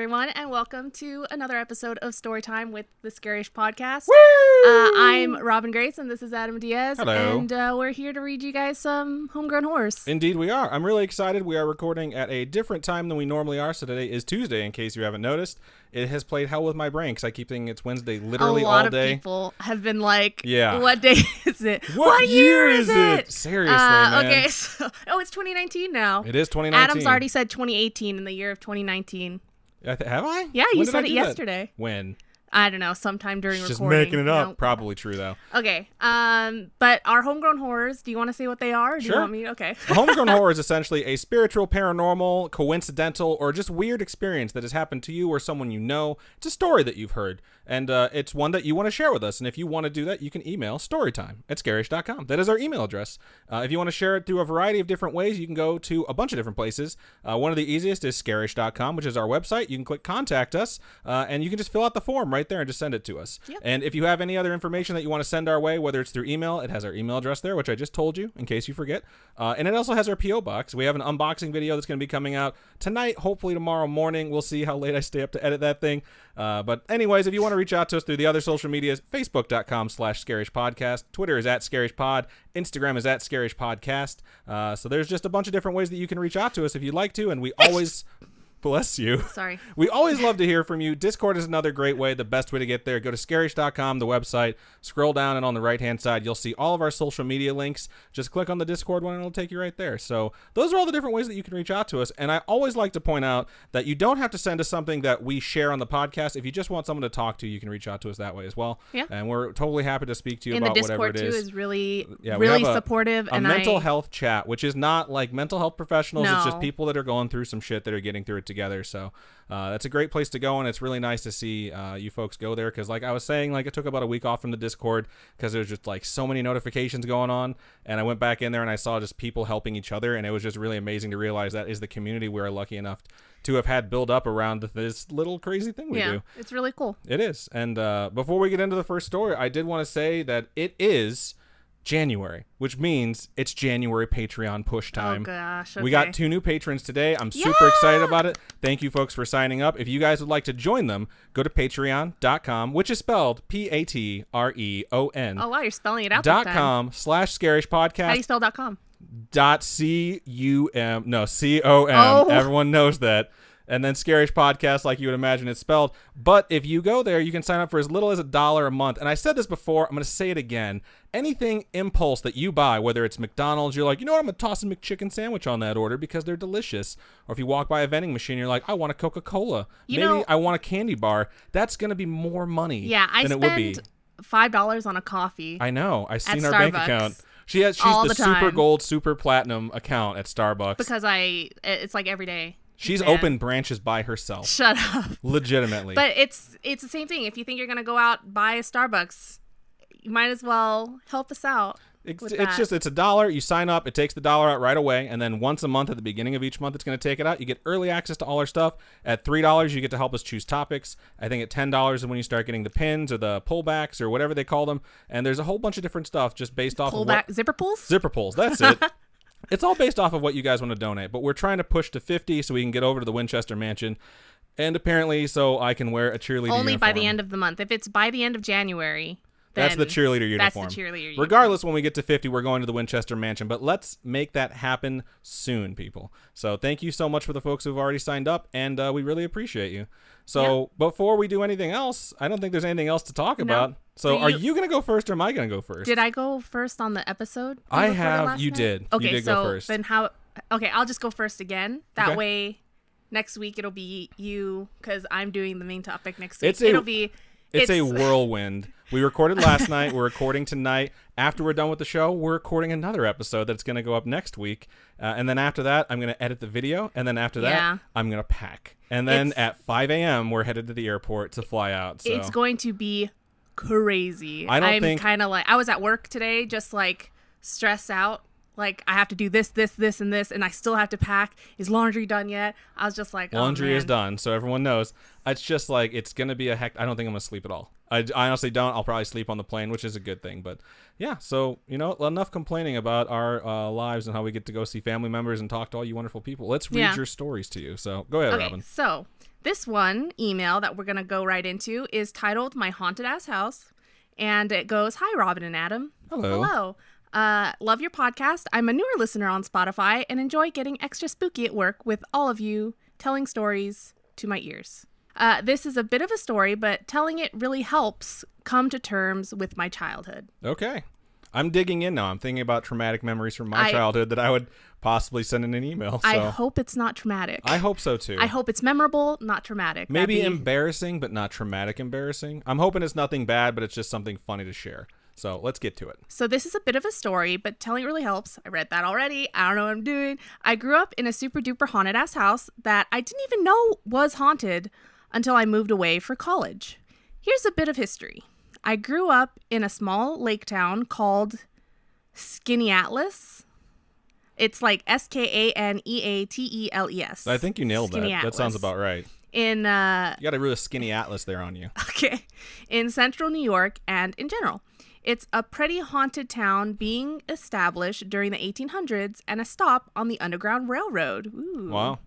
everyone, and welcome to another episode of Storytime with the Scarish Podcast. Woo! I'm Robin Grace, and this is Adam Diaz. Hello. And we're here to read you guys some homegrown horrors. Indeed we are. I'm really excited. We are recording at a different time than we normally are, so today is Tuesday, in case you haven't noticed. It has played hell with my brain, because I keep thinking it's Wednesday literally all day. A lot of people have been like, yeah. What day is it? What year is it? Seriously, man. Okay, so, it's 2019 now. It is 2019. Adam's already said 2018 in the year of 2019. Have I? Yeah, you said it yesterday. When? I don't know, sometime during Just recording. making it up. No. Probably true, though. Okay, but our homegrown horrors, do you want to say what they are? Or do Sure. you want me? Okay. A homegrown horror is essentially a spiritual, paranormal, coincidental, or just weird experience that has happened to you or someone you know. It's a story that you've heard, and it's one that you want to share with us. And if you want to do that, you can email storytime@scarish.com. That is our email address. If you want to share it through a variety of different ways, you can go to a bunch of different places. One of the easiest is scarish.com, which is our website. You can click Contact Us, and you can just fill out the form right there and just send it to us. Yep. And if you have any other information that you want to send our way, whether it's through email, it has our email address there, which I just told you in case you forget. And it also has our P.O. box. We have an unboxing video that's going to be coming out tonight, hopefully tomorrow morning. We'll see how late I stay up to edit that thing. But anyways, if you want to reach out to us through the other social medias, facebook.com/scarishpodcast. Twitter is @scarishpod. Instagram is @scarishpodcast. So there's just a bunch of different ways that you can reach out to us if you'd like to. And we always... Bless you. Sorry. We always love to hear from you. Discord is another great way, the best way to get there. Go to scarish.com, the website. Scroll down, and on the right-hand side, you'll see all of our social media links. Just click on the Discord one, and it'll take you right there. So those are all the different ways that you can reach out to us. And I always like to point out that you don't have to send us something that we share on the podcast. If you just want someone to talk to, you can reach out to us that way as well. Yeah. And we're totally happy to speak to you And about the whatever it Discord, is. too, is really, Yeah, we really have supportive. A mental health chat, which is not like mental health professionals. No. It's just people that are going through some shit that are getting through it together. So that's a great place to go, and it's really nice to see you folks go there, because like I was saying, like it took about a week off from the Discord because there was just like so many notifications going on, and I went back in there and I saw just people helping each other, and it was just really amazing to realize that is the community we are lucky enough to have had build up around this little crazy thing we do. It's really cool. It is. And before we get into the first story, I did want to say that it is January, which means it's January Patreon push time. Oh gosh, okay. We got 2 new patrons today. I'm super excited about it. Thank you folks for signing up. If you guys would like to join them, go to patreon.com, which is spelled Patreon. Oh wow, you're spelling it out .com/scarishpodcast. How do you spell .com? .com. No, COM. Oh. Everyone knows that. And then Scarish Podcast, like you would imagine it's spelled. But if you go there, you can sign up for as little as $1 a month. And I said this before, I'm going to say it again. Anything impulse that you buy, whether it's McDonald's, you're like, you know what, I'm going to toss a McChicken sandwich on that order because they're delicious. Or if you walk by a vending machine, you're like, I want a Coca-Cola. Maybe I want a candy bar. That's going to be more money than it would be. $5 on a coffee. I know. I've seen her Starbucks. bank account. She's the super gold, super platinum account at Starbucks. Because it's like every day. She's opened branches by herself. Shut up. Legitimately. But it's the same thing. If you think you're going to go out buy a Starbucks, you might as well help us out. It's $1. You sign up. It takes the $1 out right away. And then once a month at the beginning of each month, it's going to take it out. You get early access to all our stuff. At $3, you get to help us choose topics. I think at $10 is when you start getting the pins or the pullbacks or whatever they call them. And there's a whole bunch of different stuff just based off of zipper pulls? Zipper pulls. That's it. It's all based off of what you guys want to donate, but we're trying to push to 50 so we can get over to the Winchester Mansion, and apparently so I can wear a cheerleader uniform. Only by the end of the month. If it's by the end of January, then that's the cheerleader uniform. That's the cheerleader uniform. Regardless, when we get to 50, we're going to the Winchester Mansion, but let's make that happen soon, people. So thank you so much for the folks who've already signed up, and we really appreciate you. So before we do anything else, I don't think there's anything else to talk about. So are you going to go first or am I going to go first? Did I go first on the episode? I have. You did. Okay, you did so go first. Then okay, I'll just go first again. That way next week it'll be you, because I'm doing the main topic next week. It's a whirlwind. We recorded last night. We're recording tonight. After we're done with the show, we're recording another episode that's going to go up next week. And then after that, I'm going to edit the video. And then after that, I'm going to pack. And then at 5 a.m., we're headed to the airport to fly out. So. It's going to be crazy. I'm kind of like, I was at work today, just like stressed out. Like, I have to do this, and this, and I still have to pack. Is laundry done yet? I was just like, laundry is done, so everyone knows. It's just like, it's going to be I don't think I'm going to sleep at all. I honestly don't. I'll probably sleep on the plane, which is a good thing. But yeah, so, enough complaining about our lives and how we get to go see family members and talk to all you wonderful people. Let's read your stories to you. So go ahead, Robin. So This one email that we're going to go right into is titled My Haunted Ass House. And it goes, Hi, Robin and Adam. Hello. Love your podcast. I'm a newer listener on Spotify and enjoy getting extra spooky at work with all of you telling stories to my ears. This is a bit of a story, but telling it really helps come to terms with my childhood. Okay. I'm digging in now. I'm thinking about traumatic memories from my childhood that I would possibly send in an email. So. I hope it's not traumatic. I hope so, too. I hope it's memorable, not traumatic. Maybe embarrassing, but not traumatic embarrassing. I'm hoping it's nothing bad, but it's just something funny to share. So let's get to it. So this is a bit of a story, but telling it really helps. I read that already. I don't know what I'm doing. I grew up in a super duper haunted ass house that I didn't even know was haunted until I moved away for college. Here's a bit of history. I grew up in a small lake town called Skaneateles. It's like Skaneateles. I think you nailed that. That sounds about right. You got a really skinny atlas there on you. Okay. In central New York and in general. It's a pretty haunted town being established during the 1800s and a stop on the Underground Railroad. Ooh. Wow.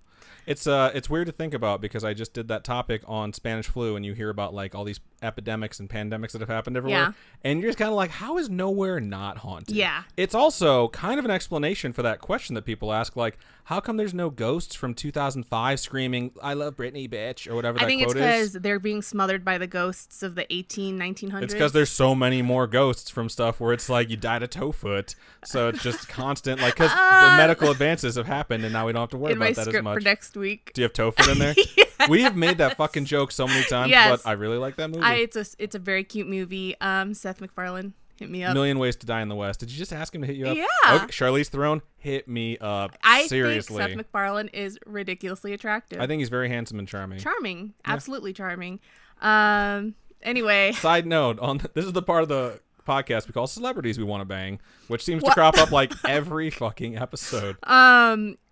It's weird to think about because I just did that topic on Spanish flu and you hear about like all these epidemics and pandemics that have happened everywhere. Yeah. And you're just kind of like, how is nowhere not haunted? Yeah. It's also kind of an explanation for that question that people ask, like, how come there's no ghosts from 2005 screaming, I love Britney, bitch, or whatever that quote is? I think it's because they're being smothered by the ghosts of the 1900s. It's because there's so many more ghosts from stuff where it's like you died of toe foot. So it's just constant, like, because the medical advances have happened and now we don't have to worry about that as much. In my script for next week. Do you have toe foot in there? Yes. We have made that fucking joke so many times, yes. But I really like that movie. It's a very cute movie. Seth MacFarlane, hit me up. Million Ways to Die in the West. Did you just ask him to hit you up? Yeah. Okay, Charlize Theron, hit me up. Seriously. I think Seth MacFarlane is ridiculously attractive. I think he's very handsome and charming. Charming. Absolutely charming. Anyway. Side note, this is the part of the podcast we call Celebrities We Want to Bang, which seems to crop up like every fucking episode.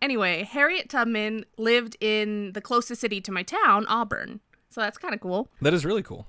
Anyway, Harriet Tubman lived in the closest city to my town, Auburn. So that's kind of cool. That is really cool.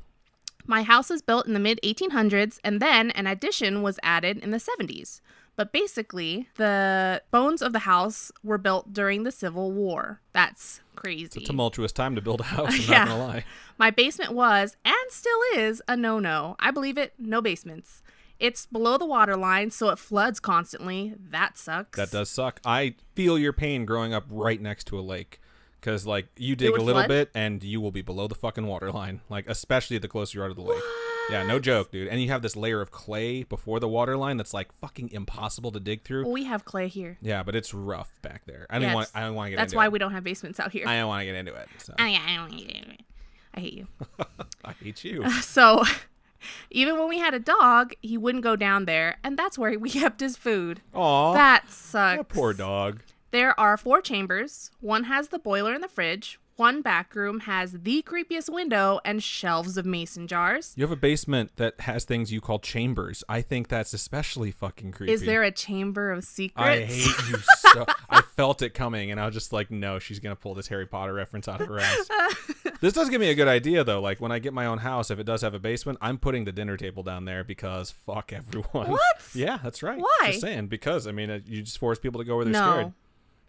My house was built in the mid-1800s, and then an addition was added in the 70s. But basically, the bones of the house were built during the Civil War. That's crazy. It's a tumultuous time to build a house, I'm not going to lie. My basement was, and still is, a no-no. I believe it, no basements. It's below the water line, so it floods constantly. That sucks. That does suck. I feel your pain growing up right next to a lake. Because, like, you dig a little flood? bit, and you will be below the fucking water line. Like, especially the closer you are to the lake. Yeah, no joke, dude. And you have this layer of clay before the water line that's, like, fucking impossible to dig through. Well, we have clay here. Yeah, but it's rough back there. I don't want to get into it. That's why we don't have basements out here. I don't want to get into it. So. I don't want to get into it. I hate you. I hate you. So, even when we had a dog, he wouldn't go down there, and that's where we kept his food. Aw. That sucks. That poor dog. There are 4 chambers. One has the boiler and the fridge. One back room has the creepiest window and shelves of mason jars. You have a basement that has things you call chambers. I think that's especially fucking creepy. Is there a chamber of secrets? I hate you so. I felt it coming, and I was just like, no, she's going to pull this Harry Potter reference out of her ass. This does give me a good idea, though. Like, when I get my own house, if it does have a basement, I'm putting the dinner table down there because fuck everyone. What? Yeah, that's right. Why? Just saying. Because, I mean, you just force people to go where they're scared.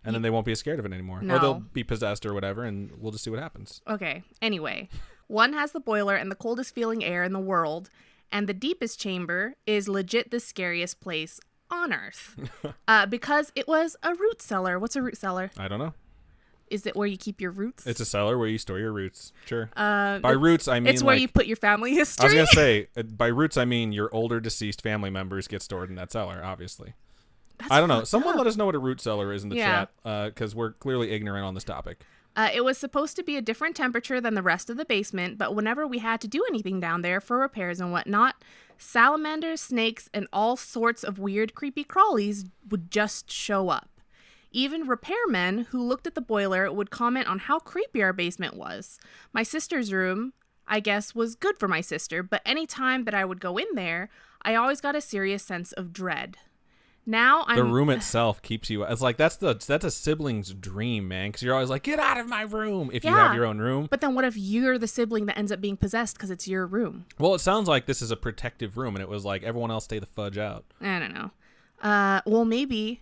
And then they won't be as scared of it anymore. No. Or they'll be possessed or whatever, and we'll just see what happens. Okay. Anyway, one has the boiler and the coldest feeling air in the world, and the deepest chamber is legit the scariest place on Earth. Because it was a root cellar. What's a root cellar? I don't know. Is it where you keep your roots? It's a cellar where you store your roots. Sure. By roots, I mean it's where you put your family history. I was going to say, by roots, I mean your older deceased family members get stored in that cellar, obviously. I don't know. Someone let us know what a root cellar is in the chat, because we're clearly ignorant on this topic. It was supposed to be a different temperature than the rest of the basement, but whenever we had to do anything down there for repairs and whatnot, salamanders, snakes, and all sorts of weird, creepy crawlies would just show up. Even repairmen who looked at the boiler would comment on how creepy our basement was. My sister's room, I guess, was good for my sister, but any time that I would go in there, I always got a serious sense of dread. Now the room itself keeps you. It's like that's a sibling's dream, man. Because you're always like, get out of my room if you have your own room. But then what if you're the sibling that ends up being possessed because it's your room? Well, it sounds like this is a protective room, and it was like everyone else stay the fudge out. I don't know. Well, maybe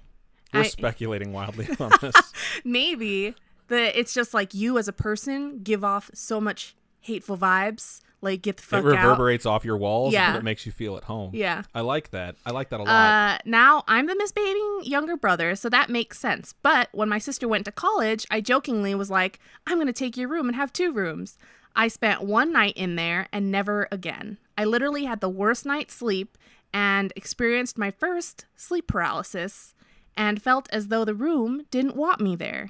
we're speculating wildly on this. Maybe It's just like you as a person give off so much hateful vibes. Like, get the fuck out. It reverberates off your walls, Yeah. but it makes you feel at home. Yeah. I like that. I like that a lot. Now, I'm the misbehaving younger brother, so that makes sense. But when my sister went to college, I jokingly was like, I'm going to take your room and have 2 rooms. I spent 1 night in there and never again. I literally had the worst night's sleep and experienced my first sleep paralysis and felt as though the room didn't want me there.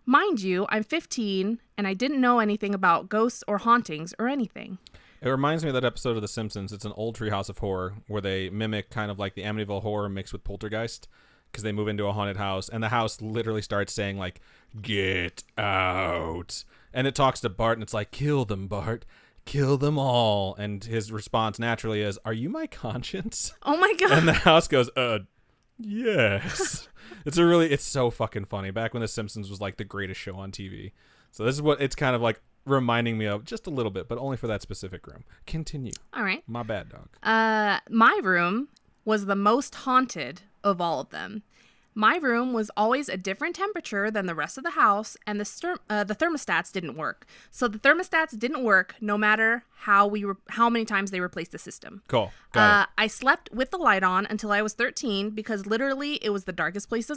Mind you, I'm 15 and I didn't know anything about ghosts or hauntings or anything. It reminds me of that episode of The Simpsons. It's an old Treehouse of Horror where they mimic kind of like the Amityville Horror mixed with Poltergeist because they move into a haunted house and the house literally starts saying like, get out. And it talks to Bart and it's like, kill them, Bart. Kill them all. And his response naturally is, are you my conscience? Oh my God. And the house goes, yes. It's so fucking funny. Back when The Simpsons was like the greatest show on TV. So this is what it's kind of like reminding me of just a little bit, but only for that specific room. Continue. All right. My bad, dog. My room was the most haunted of all of them. My room was always a different temperature than the rest of the house, and the thermostats didn't work. So the thermostats didn't work no matter how many times they replaced the system. Cool. Got it. I slept with the light on until I was 13 because literally it was the darkest place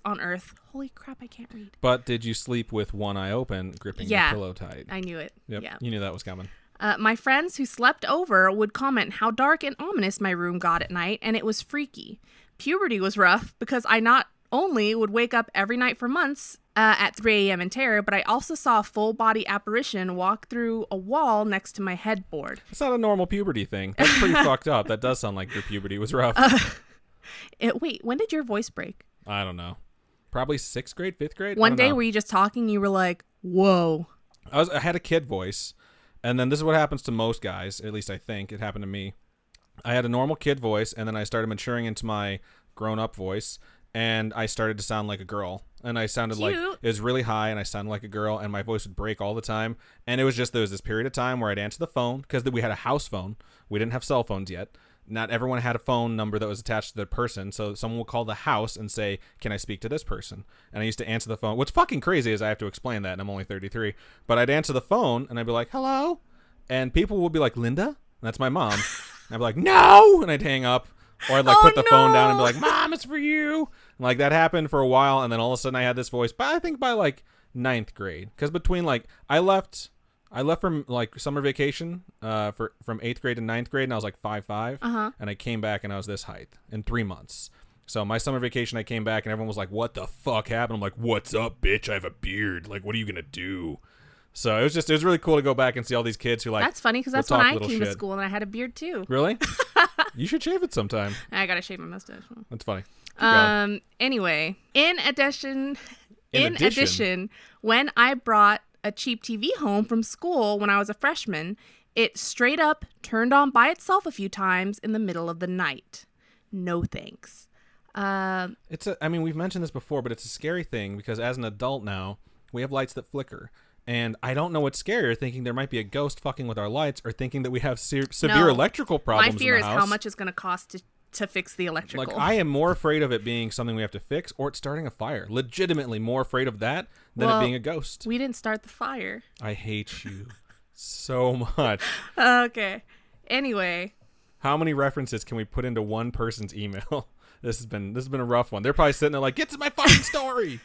on earth. Holy crap, I can't read. But did you sleep with one eye open, gripping your pillow tight? I knew it. Yep. Yeah. You knew that was coming. My friends who slept over would comment how dark and ominous my room got at night, and it was freaky. Puberty was rough because I not only would wake up every night for months at 3 a.m. in terror, but I also saw a full-body apparition walk through a wall next to my headboard. It's not a normal puberty thing. That's pretty fucked up. That does sound like your puberty was rough. Wait, when did your voice break? I don't know. Probably 6th grade, 5th grade? One day were you just talking and you were like, whoa. I had a kid voice, and then this is what happens to most guys, at least I think. It happened to me. I had a normal kid voice, and then I started maturing into my grown-up voice, and I started to sound like a girl. And I sounded Cute. like, it was really high, and I sounded like a girl, and my voice would break all the time. And it was just, there was this period of time where I'd answer the phone, because we had a house phone. We didn't have cell phones yet. Not everyone had a phone number that was attached to their person, so someone would call the house and say, can I speak to this person? And I used to answer the phone. What's fucking crazy is I have to explain that, and I'm only 33. But I'd answer the phone, and I'd be like, hello? And people would be like, Linda? And that's my mom. And I'd be like, no! And I'd hang up. Or I'd put the phone down and be like, Mom, it's for you. And like that happened for a while, and then all of a sudden I had this voice. But I think by like 9th grade. Because between like, I left from like summer vacation from 8th grade to 9th grade, and I was like 5'5". And I came back and I was this height in 3 months. So my summer vacation, I came back and everyone was like, what the fuck happened? I'm like, what's up, bitch? I have a beard. Like, what are you going to do? So it was really cool to go back and see all these kids who like. That's funny because that's when I came to school and I had a beard too. Really? You should shave it sometime. I gotta shave my mustache. That's funny. Anyway, in addition, when I brought a cheap TV home from school when I was a freshman, it straight up turned on by itself a few times in the middle of the night. No thanks. I mean, we've mentioned this before, but it's a scary thing because as an adult now, we have lights that flicker. And I don't know what's scarier, thinking there might be a ghost fucking with our lights or thinking that we have severe electrical problems. My fear in the is house. how much it's going to cost to fix the electrical. Like, I am more afraid of it being something we have to fix or it starting a fire. Legitimately more afraid of that than it being a ghost. We didn't start the fire. I hate you so much. Okay. Anyway. How many references can we put into one person's email? This has been a rough one. They're probably sitting there like, get to my fucking story.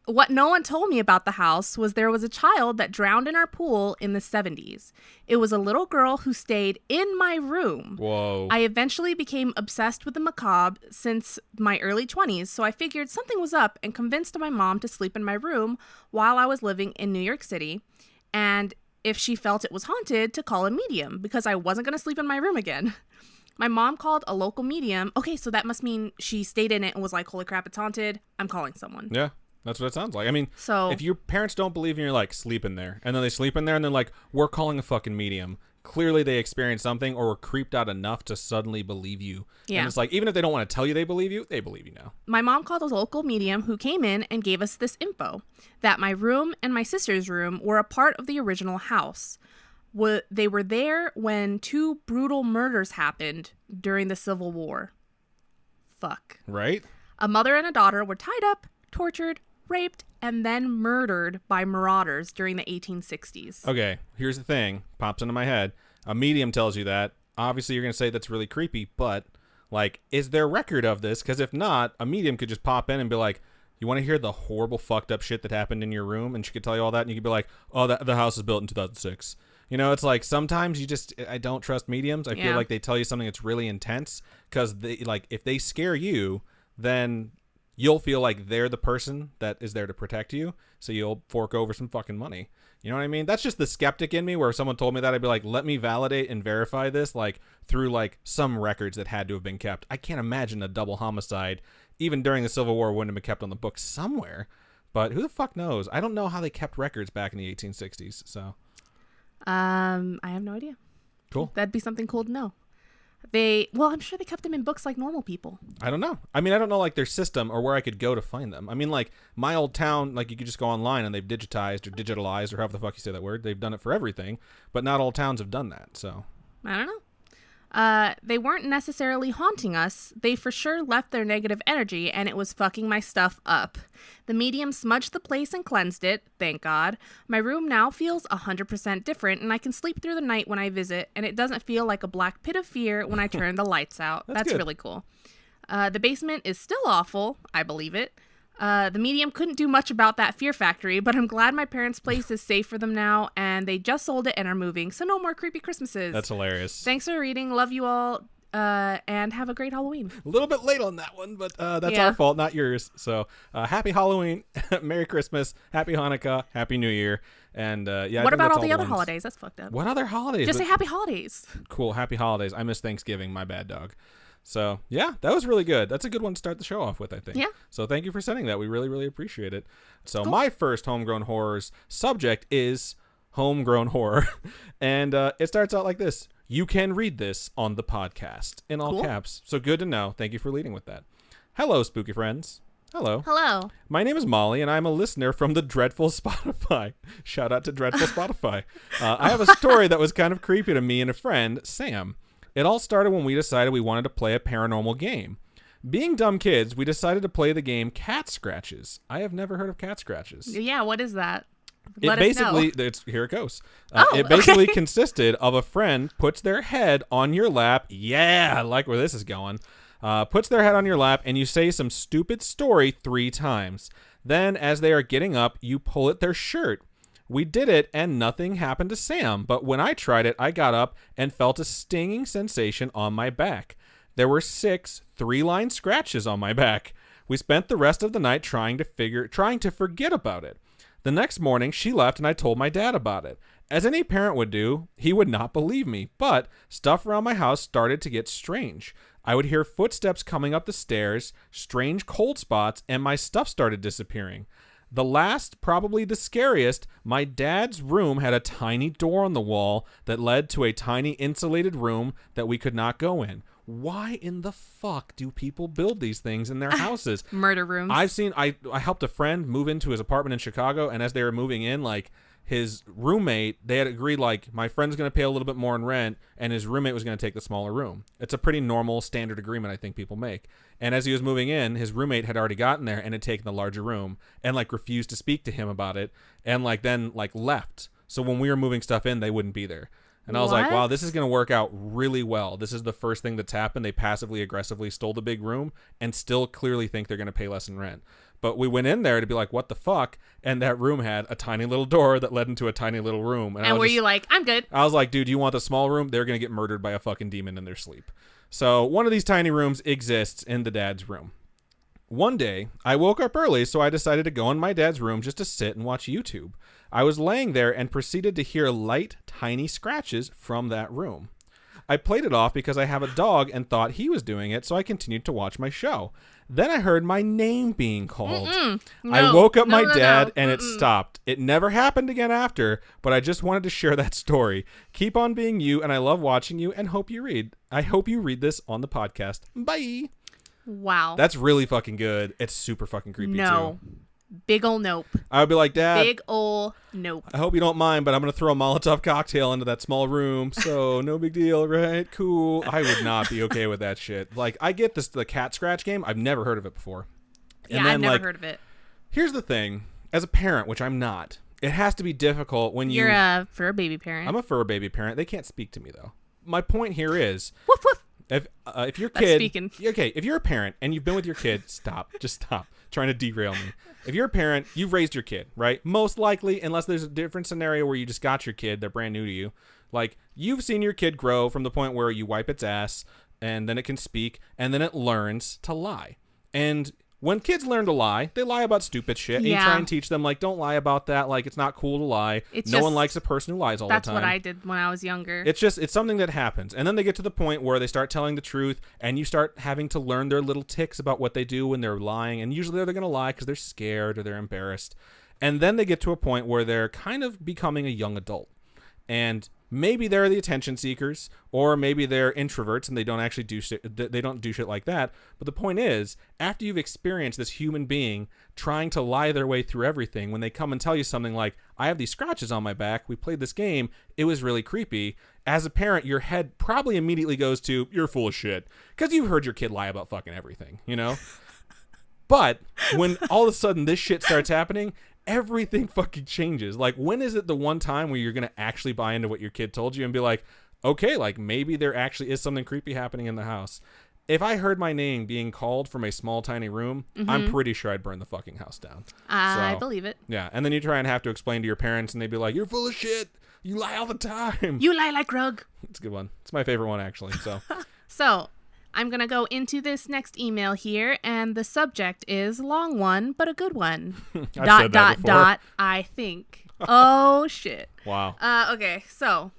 What no one told me about the house was there was a child that drowned in our pool in the 70s. It was a little girl who stayed in my room. Whoa. I eventually became obsessed with the macabre since my early 20s, so I figured something was up and convinced my mom to sleep in my room while I was living in New York City. And if she felt it was haunted, to call a medium because I wasn't going to sleep in my room again. My mom called a local medium. Okay, so that must mean she stayed in it and was like, holy crap, it's haunted. I'm calling someone. Yeah. That's what it sounds like. I mean, if your parents don't believe you, you're like, sleep in there. And then they sleep in there and they're like, we're calling a fucking medium. Clearly they experienced something or were creeped out enough to suddenly believe you. Yeah. And it's like, even if they don't want to tell you they believe you now. My mom called a local medium who came in and gave us this info. That my room and my sister's room were a part of the original house. They were there when 2 brutal murders happened during the Civil War. Fuck. Right? A mother and a daughter were tied up, tortured, raped, and then murdered by marauders during the 1860s. Okay, here's the thing. Pops into my head. A medium tells you that. Obviously, you're going to say that's really creepy, but, like, is there record of this? Because if not, a medium could just pop in and be like, you want to hear the horrible fucked up shit that happened in your room? And she could tell you all that, and you could be like, oh, the house was built in 2006. You know, it's like sometimes I don't trust mediums. I feel like they tell you something that's really intense because if they scare you, then you'll feel like they're the person that is there to protect you. So you'll fork over some fucking money. You know what I mean? That's just the skeptic in me, where if someone told me that, I'd be like, let me validate and verify this, like, through, like, some records that had to have been kept. I can't imagine a double homicide, even during the Civil War, wouldn't have been kept on the books somewhere. But who the fuck knows? I don't know how they kept records back in the 1860s, so. I have no idea. Cool. That'd be something cool to know. I'm sure they kept them in books like normal people. I don't know. I mean, I don't know, like, their system or where I could go to find them. I mean, like, my old town, like, you could just go online and they've digitalized, or however the fuck you say that word. They've done it for everything, but not all towns have done that, so. I don't know. They weren't necessarily haunting us. They for sure left their negative energy, and it was fucking my stuff up. The medium smudged the place and cleansed it, thank God. My room now feels 100% different, and I can sleep through the night when I visit, and it doesn't feel like a black pit of fear when I turn the lights out. That's really cool. The basement is still awful. I believe it. The medium couldn't do much about that fear factory, but I'm glad my parents' place is safe for them now, and they just sold it and are moving, so no more creepy Christmases. That's hilarious. Thanks for reading. Love you all, and have a great Halloween. A little bit late on that one, but that's our fault, not yours. So happy Halloween, Merry Christmas, Happy Hanukkah, Happy New Year, and what about all the other holidays? That's fucked up. What other holidays? Just say Happy Holidays. Cool, Happy Holidays. I miss Thanksgiving. My bad, dog. So, yeah, that was really good. That's a good one to start the show off with, I think. Yeah. So thank you for sending that. We really, really appreciate it. So my first homegrown horrors subject is homegrown horror. And it starts out like this. You can read this on the podcast in all caps. So good to know. Thank you for leading with that. Hello, spooky friends. Hello. Hello. My name is Molly, and I'm a listener from the Dreadful Spotify. Shout out to Dreadful Spotify. I have a story that was kind of creepy to me and a friend, Sam. It all started when we decided we wanted to play a paranormal game. Being dumb kids, we decided to play the game Cat Scratches. I have never heard of Cat Scratches. Yeah, what is that? Here it goes. It basically consisted of a friend puts their head on your lap. Yeah, I like where this is going. Puts their head on your lap, and you say some stupid story 3 times. Then, as they are getting up, you pull at their shirt. We did it, and nothing happened to Sam, but when I tried it, I got up and felt a stinging sensation on my back. There were 6 3-line scratches on my back. We spent the rest of the night trying to forget about it. The next morning, she left, and I told my dad about it. As any parent would do, he would not believe me, but stuff around my house started to get strange. I would hear footsteps coming up the stairs, strange cold spots, and my stuff started disappearing. The last, probably the scariest, my dad's room had a tiny door on the wall that led to a tiny insulated room that we could not go in. Why in the fuck do people build these things in their houses? Murder rooms. I helped a friend move into his apartment in Chicago, and as they were moving in, like, his roommate, they had agreed, like, my friend's going to pay a little bit more in rent, and his roommate was going to take the smaller room. It's a pretty normal standard agreement I think people make. And as he was moving in, his roommate had already gotten there and had taken the larger room and, like, refused to speak to him about it and, like, then, like, left. So when we were moving stuff in, they wouldn't be there. And I was like, wow, this is going to work out really well. This is the first thing that's happened. They passively aggressively stole the big room and still clearly think they're going to pay less in rent. But we went in there to be like, what the fuck? And that room had a tiny little door that led into a tiny little room. And were you like, I'm good? I was like, dude, you want the small room? They're going to get murdered by a fucking demon in their sleep. So one of these tiny rooms exists in the dad's room. One day, I woke up early, so I decided to go in my dad's room just to sit and watch YouTube. I was laying there and proceeded to hear light, tiny scratches from that room. I played it off because I have a dog and thought he was doing it, so I continued to watch my show. Then I heard my name being called. I woke up my dad and it stopped. It never happened again after, but I just wanted to share that story. Keep on being you, and I love watching you and I hope you read this on the podcast. Bye. Wow. That's really fucking good. It's super fucking creepy too. Big ol' nope. I would be like, Dad. Big ol' nope. I hope you don't mind, but I'm going to throw a Molotov cocktail into that small room, so no big deal, right? Cool. I would not be okay with that shit. Like, I get the cat scratch game. I've never heard of it before. And then, I've never heard of it. Here's the thing. As a parent, which I'm not, it has to be difficult when You're a fur baby parent. I'm a fur baby parent. They can't speak to me, though. My point here is... Woof, woof. If your That's kid... speaking. Okay, if you're a parent and you've been with your kid... Stop. Just stop trying to derail me. If you're a parent, you've raised your kid, right? Most likely, unless there's a different scenario where you just got your kid, they're brand new to you. Like, you've seen your kid grow from the point where you wipe its ass, and then it can speak, and then it learns to lie. And when kids learn to lie, they lie about stupid shit. And you try and teach them, like, don't lie about that. Like, it's not cool to lie. No one likes a person who lies all the time. That's what I did when I was younger. It's something that happens. And then they get to the point where they start telling the truth, and you start having to learn their little tics about what they do when they're lying. And usually they're going to lie because they're scared or they're embarrassed. And then they get to a point where they're kind of becoming a young adult. And maybe they're the attention seekers, or maybe they're introverts and they don't actually do shit like that. But the point is, after you've experienced this human being trying to lie their way through everything, when they come and tell you something like, I have these scratches on my back, we played this game, it was really creepy. As a parent, your head probably immediately goes to, you're full of shit, because you've heard your kid lie about fucking everything, you know? But when all of a sudden this shit starts happening, everything fucking changes. Like, when is it the one time where you're going to actually buy into what your kid told you and be like, okay, like, maybe there actually is something creepy happening in the house? If I heard my name being called from a small, tiny room, I'm pretty sure I'd burn the fucking house down. I believe it. Yeah, and then you try and have to explain to your parents, and they'd be like, you're full of shit. You lie all the time. You lie like rug. It's a good one. It's my favorite one, actually. So, I'm going to go into this next email here, and the subject is long one, but a good one. I think. Oh, shit. Wow. Okay, so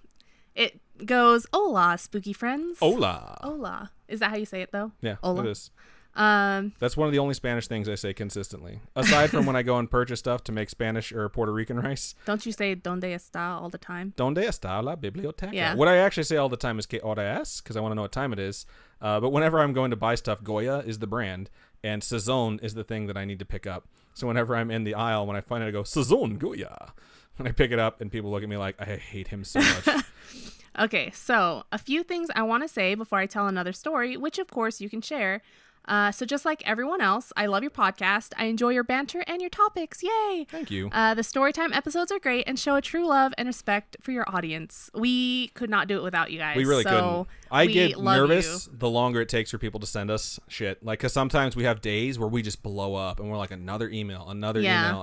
it goes, hola, spooky friends. Hola. Hola. Is that how you say it, though? Yeah, hola? It is. That's one of the only Spanish things I say consistently. Aside from when I go and purchase stuff to make Spanish or Puerto Rican rice. Don't you say donde está all the time? Donde está la biblioteca? Yeah. What I actually say all the time is que hora es, because I want to know what time it is. But whenever I'm going to buy stuff, Goya is the brand, and Sazon is the thing that I need to pick up. So whenever I'm in the aisle, when I find it, I go, Sazon Goya. When I pick it up, and people look at me like, I hate him so much. Okay, so a few things I want to say before I tell another story, which of course you can share. So just like everyone else, I love your podcast. I enjoy your banter and your topics. Yay! Thank you. The Storytime episodes are great and show a true love and respect for your audience. We could not do it without you guys. We really couldn't. I get nervous you. The longer it takes for people to send us shit. Like, because sometimes we have days where we just blow up and we're like, another email, and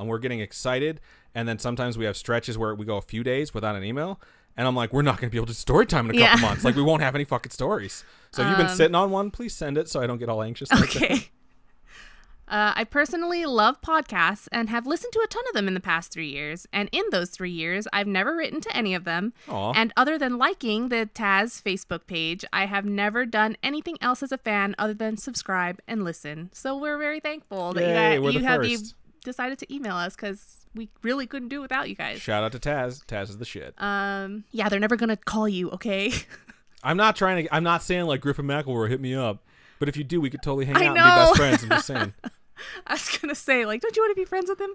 we're getting excited. And then sometimes we have stretches where we go a few days without an email. And I'm like, we're not going to be able to do story time in a couple months. Like, we won't have any fucking stories. So if you've been sitting on one, please send it so I don't get all anxious. Okay. I personally love podcasts and have listened to a ton of them in the past 3 years. And in those 3 years, I've never written to any of them. Aww. And other than liking the Taz Facebook page, I have never done anything else as a fan other than subscribe and listen. So we're very thankful that you decided to email us, because we really couldn't do it without you guys. Shout out to Taz. Taz is the shit. Yeah, they're never gonna call you, okay? I'm not saying like Griffin McElroy hit me up, but if you do, we could totally hang out and be best friends. I'm just saying. I was gonna say, like, don't you want to be friends with him?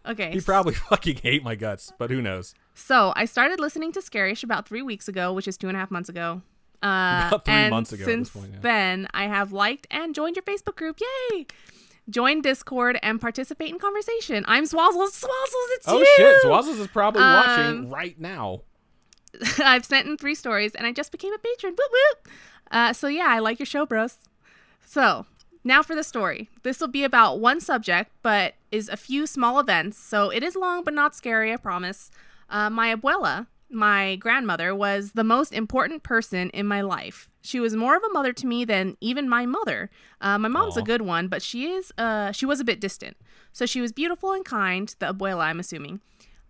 Okay. He probably fucking hate my guts, but who knows? So I started listening to Scarish about 3 weeks ago, which is 2.5 months ago. About 3 months ago. Since at this point, yeah. then, I have liked and joined your Facebook group. Yay! Join Discord and participate in conversation. I'm Swazzles. Swazzles, it's you! Oh shit, Swazzles is probably watching right now. I've sent in 3 stories, and I just became a patron. Whoop whoop! So yeah, I like your show, bros. So, now for the story. This will be about one subject, but is a few small events, so it is long but not scary, I promise. My abuela, my grandmother, was the most important person in my life. She was more of a mother to me than even my mother. My mom's a good one, but she was a bit distant. So she was beautiful and kind, the abuela, I'm assuming,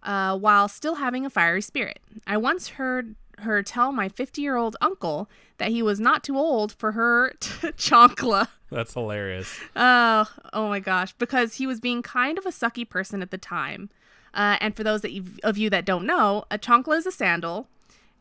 while still having a fiery spirit. I once heard her tell my 50-year-old uncle that he was not too old for her chancla. That's hilarious. Oh my gosh, because he was being kind of a sucky person at the time. And for those of you that don't know, a chancla is a sandal.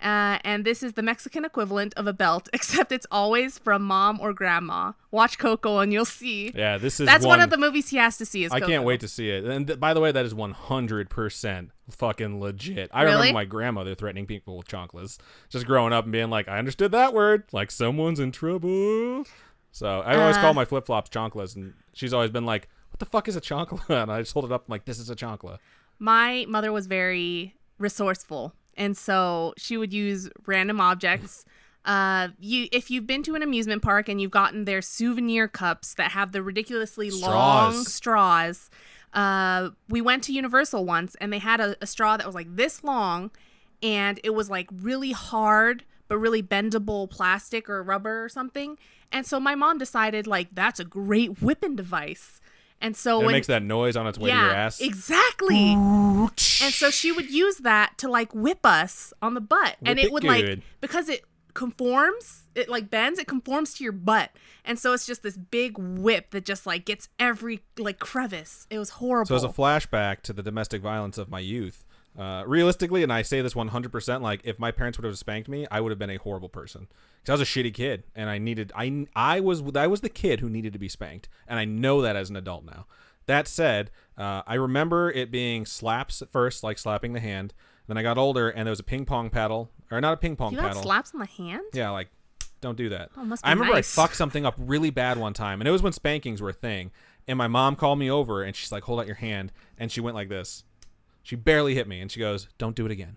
And this is the Mexican equivalent of a belt, except it's always from mom or grandma. Watch Coco and you'll see. Yeah, that's one of the movies he has to see. Is I Coco. can't wait to see it. And by the way, that is 100% fucking legit. I Really? remember my grandmother threatening people with chanclas, just growing up and being like, I understood that word, like someone's in trouble. So I always call my flip flops chanclas, and she's always been like, what the fuck is a chancla? And I just hold it up. I'm like, this is a chancla. My mother was very resourceful, and so she would use random objects. If you've been to an amusement park and you've gotten their souvenir cups that have the ridiculously long straws, we went to Universal once and they had a straw that was like this long, and it was like really hard but really bendable plastic or rubber or something. And so my mom decided like that's a great whipping device. And so it makes that noise on its way to your ass. Exactly. And so she would use that to like whip us on the butt. And it would like, because it conforms, it like bends, it conforms to your butt. And so it's just this big whip that just like gets every like crevice. It was horrible. So as a flashback to the domestic violence of my youth, realistically, and I say this 100%, like if my parents would have spanked me, I would have been a horrible person. Because I was a shitty kid, and I was the kid who needed to be spanked, and I know that as an adult now. That said, I remember it being slaps at first, like slapping the hand. Then I got older, and there was a ping pong paddle, or not a ping pong paddle. You got slaps on the hand? Yeah, like don't do that. Oh, must be I remember nice. I fucked something up really bad one time, and it was when spankings were a thing. And my mom called me over, and she's like, "Hold out your hand," and she went like this. She barely hit me, and she goes, "Don't do it again."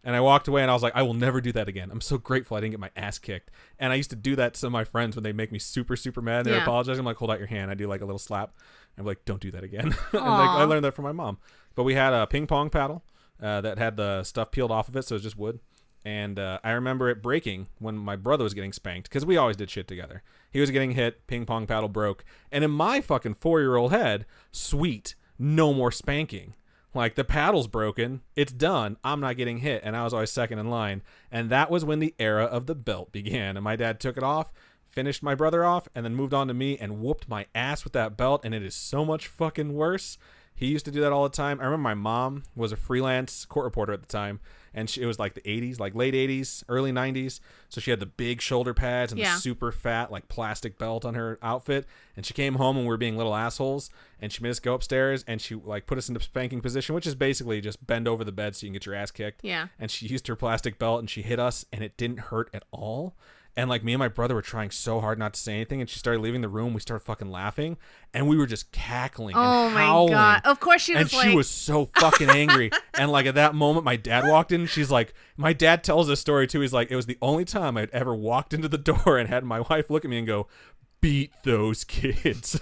And I walked away, and I was like, I will never do that again. I'm so grateful I didn't get my ass kicked. And I used to do that to some of my friends when they make me super, super mad, and they're apologizing. I'm like, hold out your hand. I do like a little slap. I'm like, don't do that again. And I learned that from my mom. But we had a ping pong paddle that had the stuff peeled off of it, so it was just wood. And I remember it breaking when my brother was getting spanked, because we always did shit together. He was getting hit, ping pong paddle broke. And in my fucking 4-year-old head, sweet, no more spanking. Like, the paddle's broken. It's done. I'm not getting hit. And I was always second in line. And that was when the era of the belt began. And my dad took it off, finished my brother off, and then moved on to me and whooped my ass with that belt. And it is so much fucking worse. He used to do that all the time. I remember my mom was a freelance court reporter at the time. And it was like the 80s, like late 80s, early 90s. So she had the big shoulder pads and the super fat, like plastic belt on her outfit. And she came home and we were being little assholes. And she made us go upstairs and she like put us into spanking position, which is basically just bend over the bed so you can get your ass kicked. Yeah. And she used her plastic belt and she hit us and it didn't hurt at all. And like me and my brother were trying so hard not to say anything, and she started leaving the room. We started fucking laughing, and we were just cackling and howling. My God. Of course she was and she was so fucking angry. And like at that moment, my dad walked in. She's like, my dad tells this story too. He's like, it was the only time I'd ever walked into the door and had my wife look at me and go, beat those kids.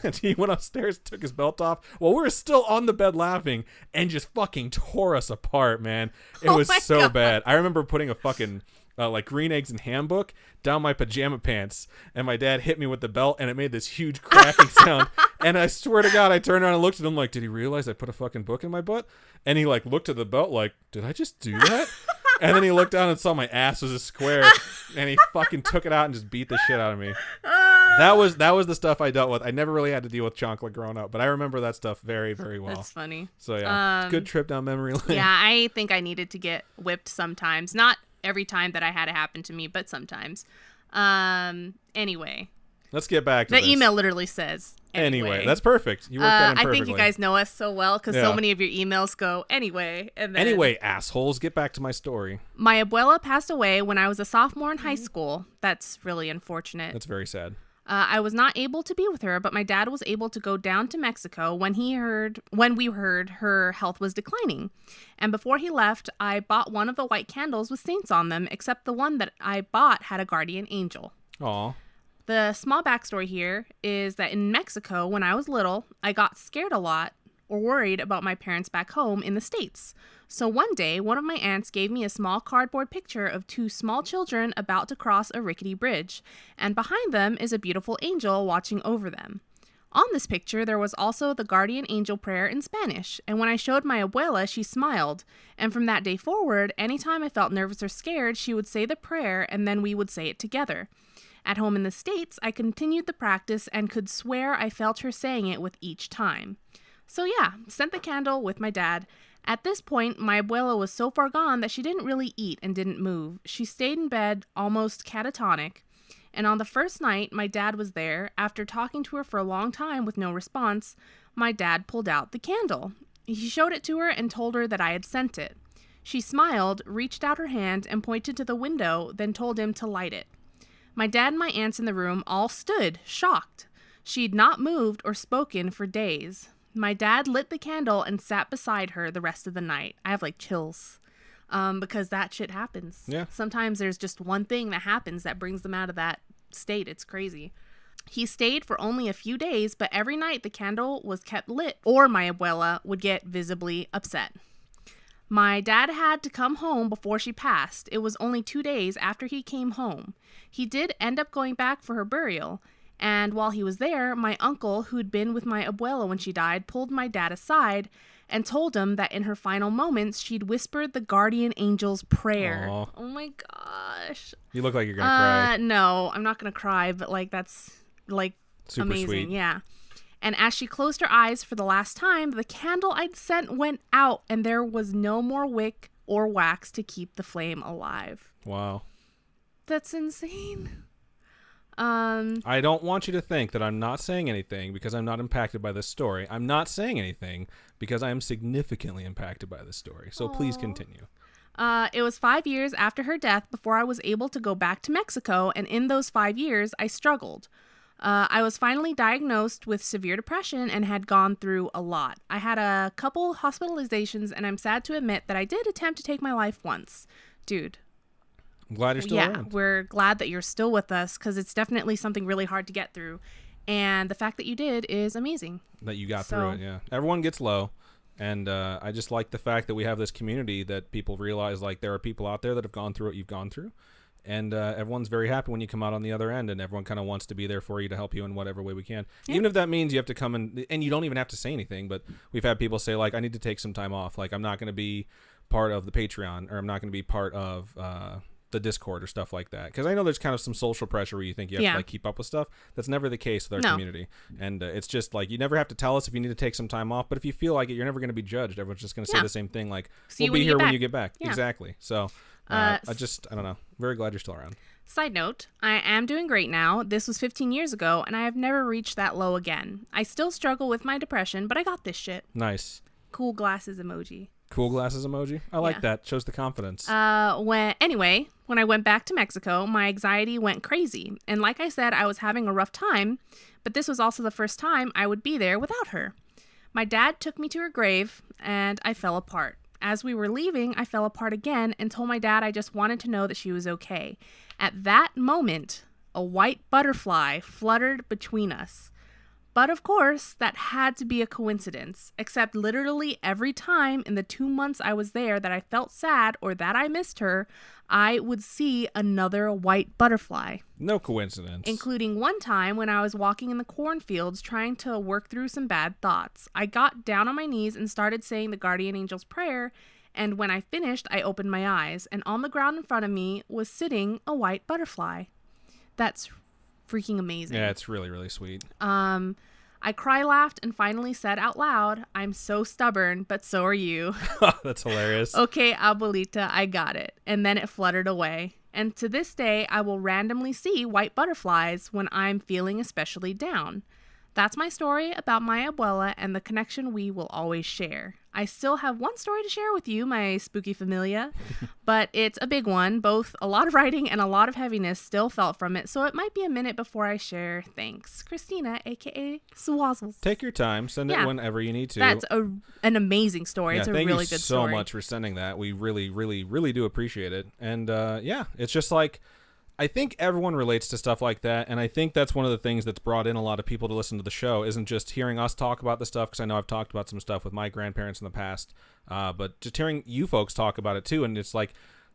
And he went upstairs, took his belt off while we were still on the bed laughing, and just fucking tore us apart, man. It was so God. Bad. I remember putting a fucking like green eggs and ham book down my pajama pants, and my dad hit me with the belt and it made this huge cracking sound. And I swear to God, I turned around and looked at him like, did he realize I put a fucking book in my butt? And he like looked at the belt like, did I just do that? And then he looked down and saw my ass was a square, and he fucking took it out and just beat the shit out of me. That was the stuff I dealt with. I never really had to deal with chocolate growing up, but I remember that stuff very, very well. That's funny. So yeah, good trip down memory lane. Yeah, I think I needed to get whipped sometimes. Not every time that I had it happen to me, but sometimes. Anyway. Let's get back to the this. email literally says anyway. That's perfect. You worked that in perfectly. I think you guys know us so well because so many of your emails go anyway. And then, anyway, assholes, get back to my story. My abuela passed away when I was a sophomore in high school. That's really unfortunate. That's very sad. I was not able to be with her, but my dad was able to go down to Mexico when we heard her health was declining. And before he left, I bought one of the white candles with saints on them, except the one that I bought had a guardian angel. Aw. The small backstory here is that in Mexico, when I was little, I got scared a lot or worried about my parents back home in the States. So one day, one of my aunts gave me a small cardboard picture of 2 small children about to cross a rickety bridge, and behind them is a beautiful angel watching over them. On this picture, there was also the guardian angel prayer in Spanish, and when I showed my abuela, she smiled, and from that day forward, anytime I felt nervous or scared, she would say the prayer, and then we would say it together. At home in the States, I continued the practice and could swear I felt her saying it with each time. So yeah, sent the candle with my dad. At this point, my abuela was so far gone that she didn't really eat and didn't move. She stayed in bed, almost catatonic. And on the first night my dad was there, after talking to her for a long time with no response, my dad pulled out the candle. He showed it to her and told her that I had sent it. She smiled, reached out her hand, and pointed to the window, then told him to light it. My dad and my aunts in the room all stood, shocked. She'd not moved or spoken for days. My dad lit the candle and sat beside her the rest of the night. I have like chills because that shit happens. Yeah. Sometimes there's just one thing that happens that brings them out of that state. It's crazy. He stayed for only a few days, but every night the candle was kept lit or my abuela would get visibly upset. My dad had to come home before she passed. It was only 2 days after he came home. He did end up going back for her burial. And while he was there, my uncle, who'd been with my abuela when she died, pulled my dad aside and told him that in her final moments, she'd whispered the guardian angel's prayer. Aww. Oh my gosh. You look like you're going to cry. No, I'm not going to cry, but like that's like Super amazing. sweet. Yeah. And as she closed her eyes for the last time, the candle I'd sent went out and there was no more wick or wax to keep the flame alive. Wow. That's insane. I don't want you to think that I'm not saying anything because I'm not impacted by this story. I'm not saying anything because I am significantly impacted by this story. So please continue. It was 5 years after her death before I was able to go back to Mexico, and in those 5 years, I struggled. I was finally diagnosed with severe depression and had gone through a lot. I had a couple hospitalizations, and I'm sad to admit that I did attempt to take my life once. Dude. I'm glad you're still around. We're glad that you're still with us because it's definitely something really hard to get through. And the fact that you did is amazing. That you got through it, yeah. Everyone gets low. And I just like the fact that we have this community that people realize, like, there are people out there that have gone through what you've gone through. And everyone's very happy when you come out on the other end, and everyone kind of wants to be there for you to help you in whatever way we can. Yeah. Even if that means you have to come in, and you don't even have to say anything, but we've had people say, like, I need to take some time off. Like, I'm not going to be part of the Patreon, or I'm not going to be part of the Discord or stuff like that. Because I know there's kind of some social pressure where you think you have to, like, keep up with stuff. That's never the case with our community. And it's just, like, you never have to tell us if you need to take some time off, but if you feel like it, you're never going to be judged. Everyone's just going to say the same thing, like, we'll be here when you get back. Yeah. Exactly. So... I don't know. Very glad you're still around. Side note, I am doing great now. This was 15 years ago, and I have never reached that low again. I still struggle with my depression, but I got this shit. Nice. Cool glasses emoji. Cool glasses emoji? I like that. Shows the confidence. When I went back to Mexico, my anxiety went crazy. And like I said, I was having a rough time, but this was also the first time I would be there without her. My dad took me to her grave, and I fell apart. As we were leaving, I fell apart again and told my dad I just wanted to know that she was okay. At that moment, a white butterfly fluttered between us. But of course, that had to be a coincidence, except literally every time in the 2 months I was there that I felt sad or that I missed her, I would see another white butterfly. No coincidence. Including one time when I was walking in the cornfields trying to work through some bad thoughts. I got down on my knees and started saying the guardian angel's prayer, and when I finished, I opened my eyes, and on the ground in front of me was sitting a white butterfly. That's freaking amazing. Yeah, it's really, really sweet. I laughed and finally said out loud, I'm so stubborn, but so are you. That's hilarious. Okay, abuelita, I got it. And then it fluttered away. And to this day, I will randomly see white butterflies when I'm feeling especially down. That's my story about my abuela and the connection we will always share. I still have one story to share with you, my spooky familia, but it's a big one. Both a lot of writing and a lot of heaviness still felt from it, so it might be a minute before I share. Thanks. Christina, a.k.a. Swazzles. Take your time. Send it whenever you need to. That's an amazing story. It's a really good story. Thank you so much for sending that. We really, really, really do appreciate it. And, it's just like... I think everyone relates to stuff like that, and I think that's one of the things that's brought in a lot of people to listen to the show, isn't just hearing us talk about the stuff, because I know I've talked about some stuff with my grandparents in the past, but just hearing you folks talk about it too, and it's like,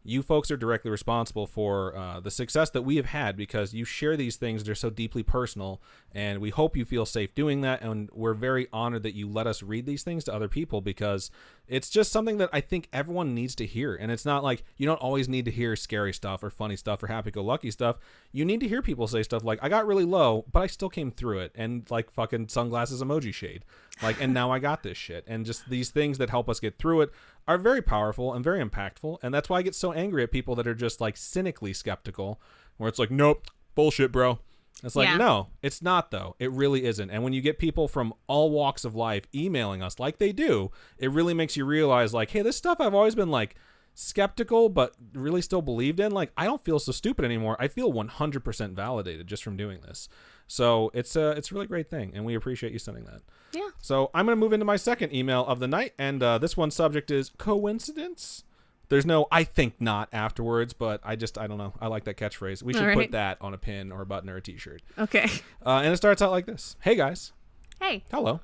you folks are directly responsible for the success that we have had, because you share these things that are so deeply personal, and we hope you feel safe doing that, and we're very honored that you let us read these things to other people, because it's just something that I think everyone needs to hear. And it's not like you don't always need to hear scary stuff or funny stuff or happy-go-lucky stuff. You need to hear people say stuff like, I got really low, but I still came through it, and like fucking sunglasses emoji shade, like, and now I got this shit. And just these things that help us get through it are very powerful and very impactful. And that's why I get so angry at people that are just like cynically skeptical, where it's like, nope, bullshit, bro. It's like, no, it's not, though. It really isn't. And when you get people from all walks of life emailing us like they do, it really makes you realize, like, hey, this stuff I've always been, like, skeptical but really still believed in, like, I don't feel so stupid anymore. I feel 100% validated just from doing this. So it's a really great thing, and we appreciate you sending that. Yeah. So I'm going to move into my second email of the night, and this one's subject is coincidence. There's no I think not afterwards, but I don't know. I like that catchphrase. We should put that on a pin or a button or a t-shirt. Okay. And it starts out like this. Hey, guys. Hey. Hello.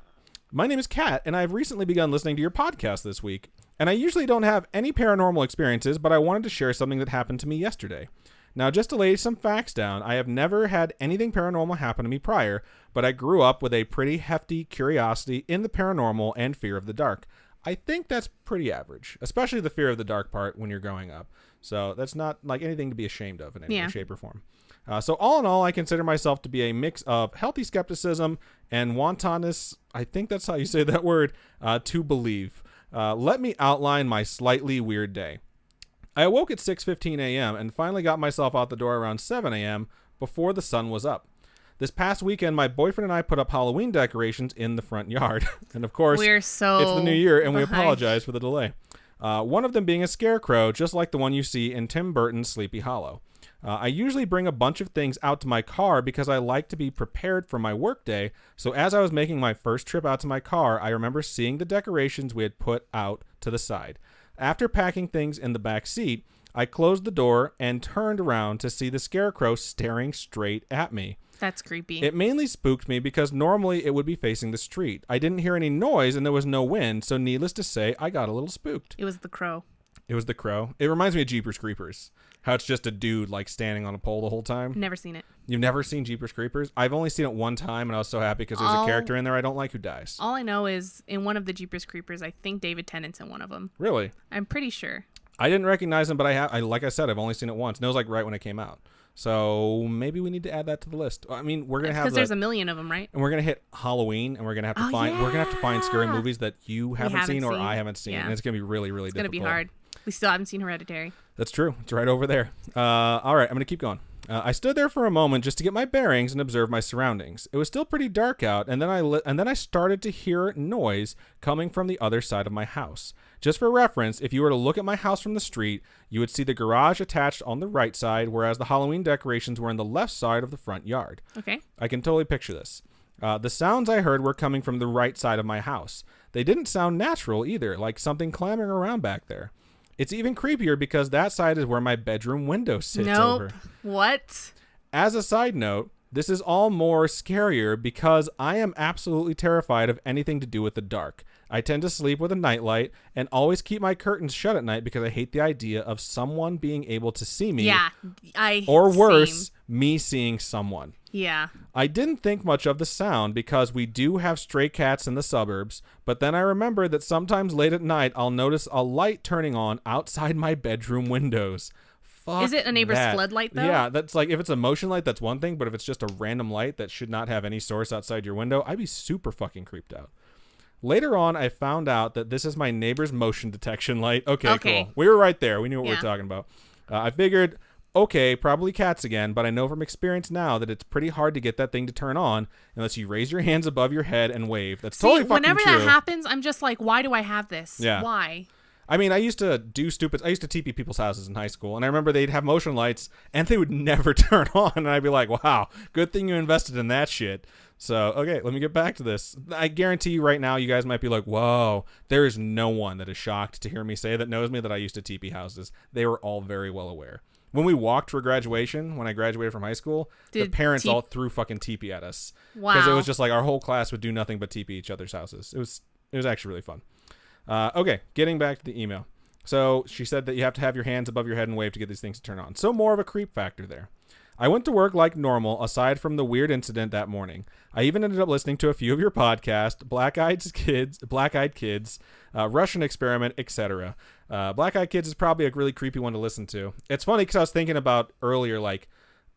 My name is Kat, and I've recently begun listening to your podcast this week. And I usually don't have any paranormal experiences, but I wanted to share something that happened to me yesterday. Now, just to lay some facts down, I have never had anything paranormal happen to me prior, but I grew up with a pretty hefty curiosity in the paranormal and fear of the dark. I think that's pretty average, especially the fear of the dark part when you're growing up. So that's not like anything to be ashamed of in any way, shape, or form. So all in all, I consider myself to be a mix of healthy skepticism and wantonness, I think that's how you say that word, to believe. Let me outline my slightly weird day. I awoke at 6:15 a.m. and finally got myself out the door around 7 a.m. before the sun was up. This past weekend, my boyfriend and I put up Halloween decorations in the front yard. And of course, it's the new year, and we apologize for the delay. One of them being a scarecrow, just like the one you see in Tim Burton's Sleepy Hollow. I usually bring a bunch of things out to my car because I like to be prepared for my workday. So as I was making my first trip out to my car, I remember seeing the decorations we had put out to the side. After packing things in the back seat, I closed the door and turned around to see the scarecrow staring straight at me. That's creepy. It mainly spooked me because normally it would be facing the street. I didn't hear any noise and there was no wind, so needless to say, I got a little spooked. It was the crow. It was the crow. It reminds me of Jeepers Creepers. How it's just a dude like standing on a pole the whole time. Never seen it. You've never seen Jeepers Creepers? I've only seen it one time, and I was so happy because there's a character in there I don't like who dies. All I know is in one of the Jeepers Creepers, I think David Tennant's in one of them. Really? I'm pretty sure. I didn't recognize him, but like I said, I've only seen it once. And it was like right when it came out. So maybe we need to add that to the list. I mean, we're gonna have because there's a million of them, right? And we're gonna hit Halloween, and we're gonna have to we're gonna have to find scary movies that you haven't seen or I haven't seen, and it's gonna be really, really difficult. It's gonna be hard. We still haven't seen Hereditary. That's true. It's right over there. All right, I'm gonna keep going. I stood there for a moment just to get my bearings and observe my surroundings. It was still pretty dark out, and then I started to hear noise coming from the other side of my house. Just for reference, if you were to look at my house from the street, you would see the garage attached on the right side, whereas the Halloween decorations were on the left side of the front yard. Okay. I can totally picture this. The sounds I heard were coming from the right side of my house. They didn't sound natural either, like something clambering around back there. It's even creepier because that side is where my bedroom window sits over. What? As a side note, this is all more scarier because I am absolutely terrified of anything to do with the dark. I tend to sleep with a nightlight and always keep my curtains shut at night because I hate the idea of someone being able to see me. Yeah, or worse, me seeing someone. Yeah. I didn't think much of the sound because we do have stray cats in the suburbs, but then I remember that sometimes late at night I'll notice a light turning on outside my bedroom windows. Fuck Is it a neighbor's floodlight, though? Yeah, that's like, if it's a motion light, that's one thing, but if it's just a random light that should not have any source outside your window, I'd be super fucking creeped out. Later on, I found out that this is my neighbor's motion detection light. Okay. Cool. We were right there. We knew what we were talking about. I figured, okay, probably cats again, but I know from experience now that it's pretty hard to get that thing to turn on unless you raise your hands above your head and wave. That's totally fucking true. Whenever that happens, I'm just like, why do I have this? Yeah. Why? I mean, I used to TP people's houses in high school, and I remember they'd have motion lights, and they would never turn on, and I'd be like, wow, good thing you invested in that shit. So, okay, let me get back to this. I guarantee you right now, you guys might be like, whoa, there is no one that is shocked to hear me say that knows me that I used to TP houses. They were all very well aware. When we walked for graduation, when I graduated from high school, the parents all threw fucking TP at us. Wow. Because it was just like our whole class would do nothing but TP each other's houses. It was actually really fun. Okay, getting back to the email. So she said that you have to have your hands above your head and wave to get these things to turn on. So more of a creep factor there. I went to work like normal, aside from the weird incident that morning. I even ended up listening to a few of your podcasts, Black Eyed Kids, Russian Experiment, etc. Black Eyed Kids is probably a really creepy one to listen to. It's funny because I was thinking about earlier, like,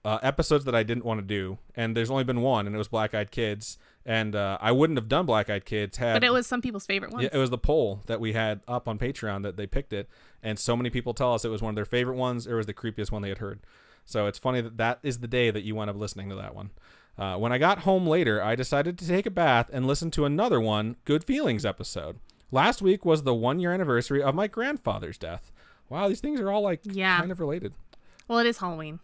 episodes that I didn't want to do, and there's only been one, and it was Black Eyed Kids. And I wouldn't have done Black Eyed Kids but it was some people's favorite ones. Yeah, it was the poll that we had up on Patreon that they picked it, and so many people tell us it was one of their favorite ones. It was the creepiest one they had heard. So it's funny that is the day that you wound up listening to that one. When I got home later, I decided to take a bath and listen to another one, Good Feelings episode. Last week was the 1-year anniversary of my grandfather's death. Wow, these things are all like Yeah. kind of related. Well, it is Halloween.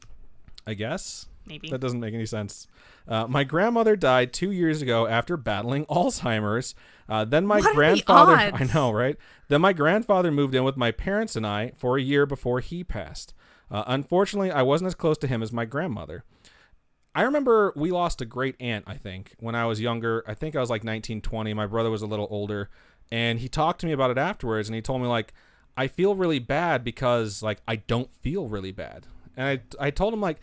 I guess. Maybe. That doesn't make any sense. My grandmother died 2 years ago after battling Alzheimer's. Then my What are the grandfather, odds? I know, right? Then my grandfather moved in with my parents and I for a year before he passed. Unfortunately, I wasn't as close to him as my grandmother. I remember we lost a great aunt, I think, when I was younger. I think I was like 19, 20. My brother was a little older. And he talked to me about it afterwards. And he told me, like, I feel really bad because, like, I don't feel really bad. And I told him, like,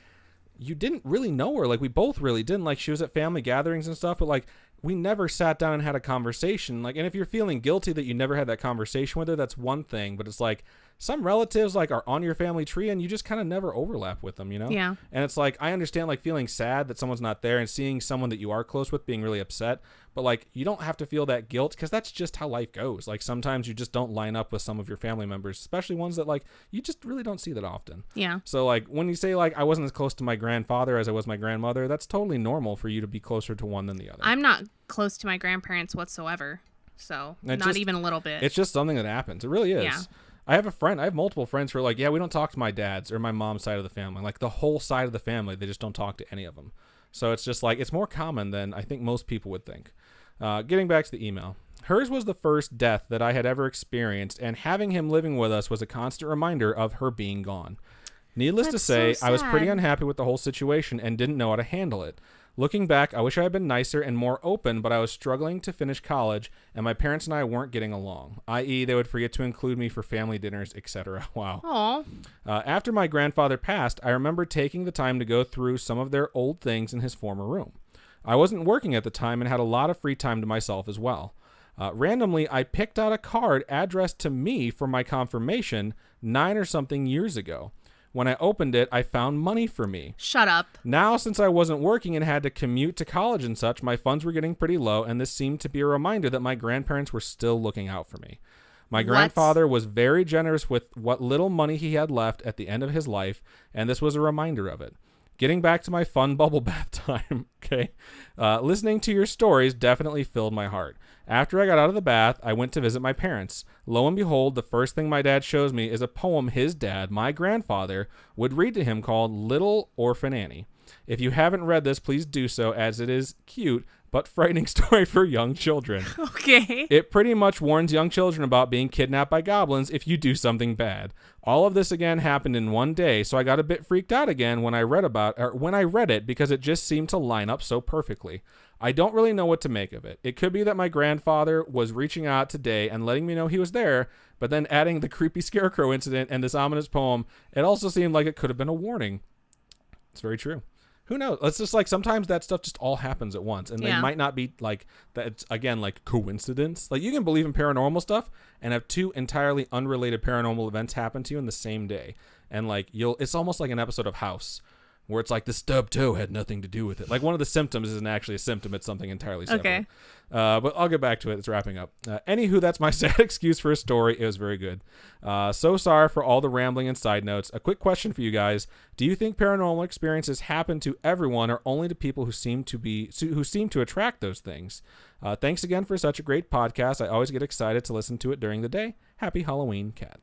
you didn't really know her. Like, we both really didn't. Like, she was at family gatherings and stuff, but, like, we never sat down and had a conversation. Like, and if you're feeling guilty that you never had that conversation with her, that's one thing. But it's like some relatives, like, are on your family tree and you just kind of never overlap with them, you know? Yeah. And it's like, I understand, like, feeling sad that someone's not there and seeing someone that you are close with being really upset. But, like, you don't have to feel that guilt because that's just how life goes. Like, sometimes you just don't line up with some of your family members, especially ones that, like, you just really don't see that often. Yeah. So, like, when you say, like, I wasn't as close to my grandfather as I was my grandmother, that's totally normal for you to be closer to one than the other. I'm not close to my grandparents whatsoever. So, It's not just- even a little bit. It's just something that happens. It really is. Yeah. I have multiple friends who are like, yeah, we don't talk to my dad's or my mom's side of the family. Like, the whole side of the family, they just don't talk to any of them. So it's just like, it's more common than I think most people would think. Getting back to the email. Hers was the first death that I had ever experienced, and having him living with us was a constant reminder of her being gone. Needless to That's say, so I was pretty sad. unhappy with the whole situation and didn't know how to handle it. Looking back, I wish I had been nicer and more open, but I was struggling to finish college, and my parents and I weren't getting along, i.e. they would forget to include me for family dinners, etc. Wow. Aw. After my grandfather passed, I remember taking the time to go through some of their old things in his former room. I wasn't working at the time and had a lot of free time to myself as well. Randomly, I picked out a card addressed to me for my confirmation 9 or something years ago. When I opened it, I found money for me. Shut up. Now, since I wasn't working and had to commute to college and such, my funds were getting pretty low, and this seemed to be a reminder that my grandparents were still looking out for me. My What? grandfather was very generous with what little money he had left at the end of his life, and this was a reminder of it. Getting back to my fun bubble bath time, okay? Listening to your stories definitely filled my heart. After I got out of the bath, I went to visit my parents. Lo and behold, the first thing my dad shows me is a poem his dad, my grandfather, would read to him called Little Orphan Annie. If you haven't read this, please do so, as it is cute but frightening story for young children. Okay. It pretty much warns young children about being kidnapped by goblins if you do something bad. All of this again happened in one day, so I got a bit freaked out again when I read it because it just seemed to line up so perfectly. I don't really know what to make of it. It could be that my grandfather was reaching out today and letting me know he was there, but then adding the creepy scarecrow incident and this ominous poem, it also seemed like it could have been a warning. It's very true. Who knows? It's just like sometimes that stuff just all happens at once, and they might not be like that. Again, like coincidence. Like you can believe in paranormal stuff and have two entirely unrelated paranormal events happen to you in the same day, and like it's almost like an episode of House, where it's like the stub toe had nothing to do with it. Like one of the symptoms isn't actually a symptom; it's something entirely separate. Okay. But I'll get back to it. It's wrapping up. Anywho, that's my sad excuse for a story. It was very good. So sorry for all the rambling and side notes. A quick question for you guys: do you think paranormal experiences happen to everyone, or only to people who seem to attract those things? Thanks again for such a great podcast. I always get excited to listen to it during the day. Happy Halloween, Kat.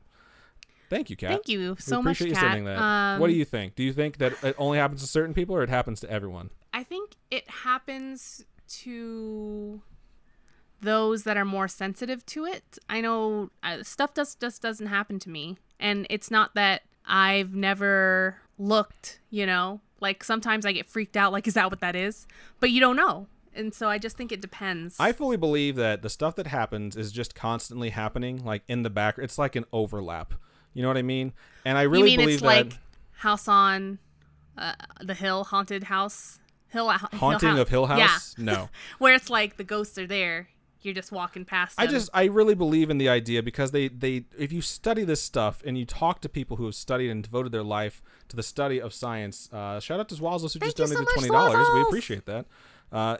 Thank you, Kat. Thank you so we much, appreciate you Kat. sending that. What do you think? Do you think that it only happens to certain people, or it happens to everyone? I think it happens to those that are more sensitive to it. I know stuff just doesn't happen to me, and it's not that I've never looked, you know, like sometimes I get freaked out, like, is that what that is? But you don't know. And so I just think it depends. I fully believe that the stuff that happens is just constantly happening, like in the back. It's like an overlap. You know what I mean? And I really you mean believe it's that like House on the Hill, Haunted House? Haunting of Hill House? Yeah. No. Where it's like the ghosts are there. You're just walking past them. I really believe in the idea because they if you study this stuff and you talk to people who have studied and devoted their life to the study of science, shout out to Zwazzles who just Thank you donated so much, $20. We Zwazzles. appreciate that.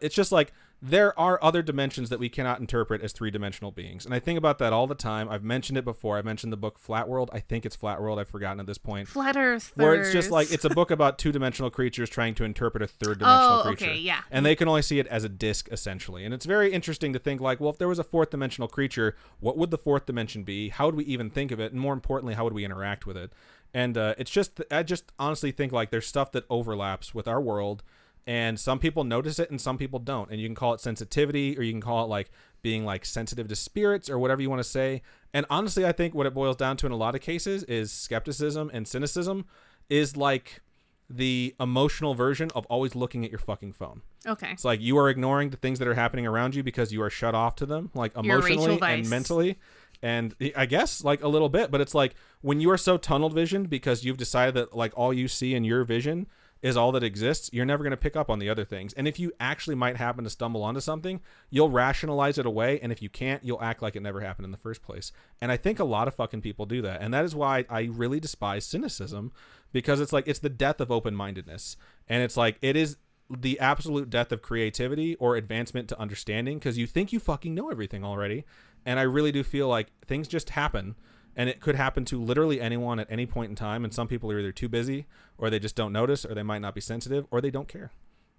It's just like there are other dimensions that we cannot interpret as three-dimensional beings. And I think about that all the time. I've mentioned it before. I've mentioned the book Flat World. I think it's Flat World. I've forgotten at this point. Flat Earthers. Where it's just like, it's a book about two-dimensional creatures trying to interpret a third-dimensional creature. Okay, yeah. And they can only see it as a disc, essentially. And it's very interesting to think like, well, if there was a fourth-dimensional creature, what would the fourth dimension be? How would we even think of it? And more importantly, how would we interact with it? And it's just, I just honestly think like there's stuff that overlaps with our world. And some people notice it and some people don't. And you can call it sensitivity, or you can call it like being like sensitive to spirits, or whatever you want to say. And honestly, I think what it boils down to in a lot of cases is skepticism and cynicism is like the emotional version of always looking at your fucking phone. Okay. It's like you are ignoring the things that are happening around you because you are shut off to them, like emotionally and mentally. And I guess like a little bit, but it's like when you are so tunnel visioned because you've decided that like all you see in your vision is all that exists, you're never going to pick up on the other things. And if you actually might happen to stumble onto something, you'll rationalize it away. And if you can't, you'll act like it never happened in the first place. And I think a lot of fucking people do that. And that is why I really despise cynicism, because it's like, it's the death of open-mindedness. And it's like, it is the absolute death of creativity or advancement to understanding, because you think you fucking know everything already. And I really do feel like things just happen. And it could happen to literally anyone at any point in time. And some people are either too busy, or they just don't notice, or they might not be sensitive, or they don't care.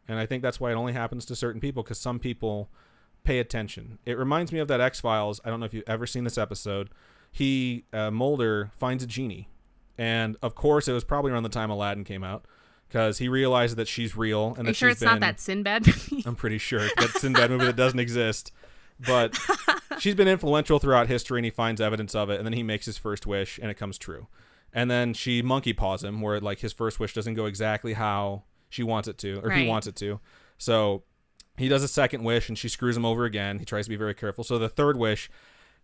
And I think that's why it only happens to certain people, because some people pay attention. It reminds me of that X-Files. I don't know if you've ever seen this episode. Mulder finds a genie. And of course, it was probably around the time Aladdin came out, because he realizes that she's real. And Are you sure it's not that Sinbad movie? I'm pretty sure that Sinbad movie that doesn't exist. But she's been influential throughout history, and he finds evidence of it, and then he makes his first wish, and it comes true. And then she monkey paws him, where like his first wish doesn't go exactly how she wants it to, or he wants it to. So he does a second wish, and she screws him over again. He tries to be very careful. So the third wish,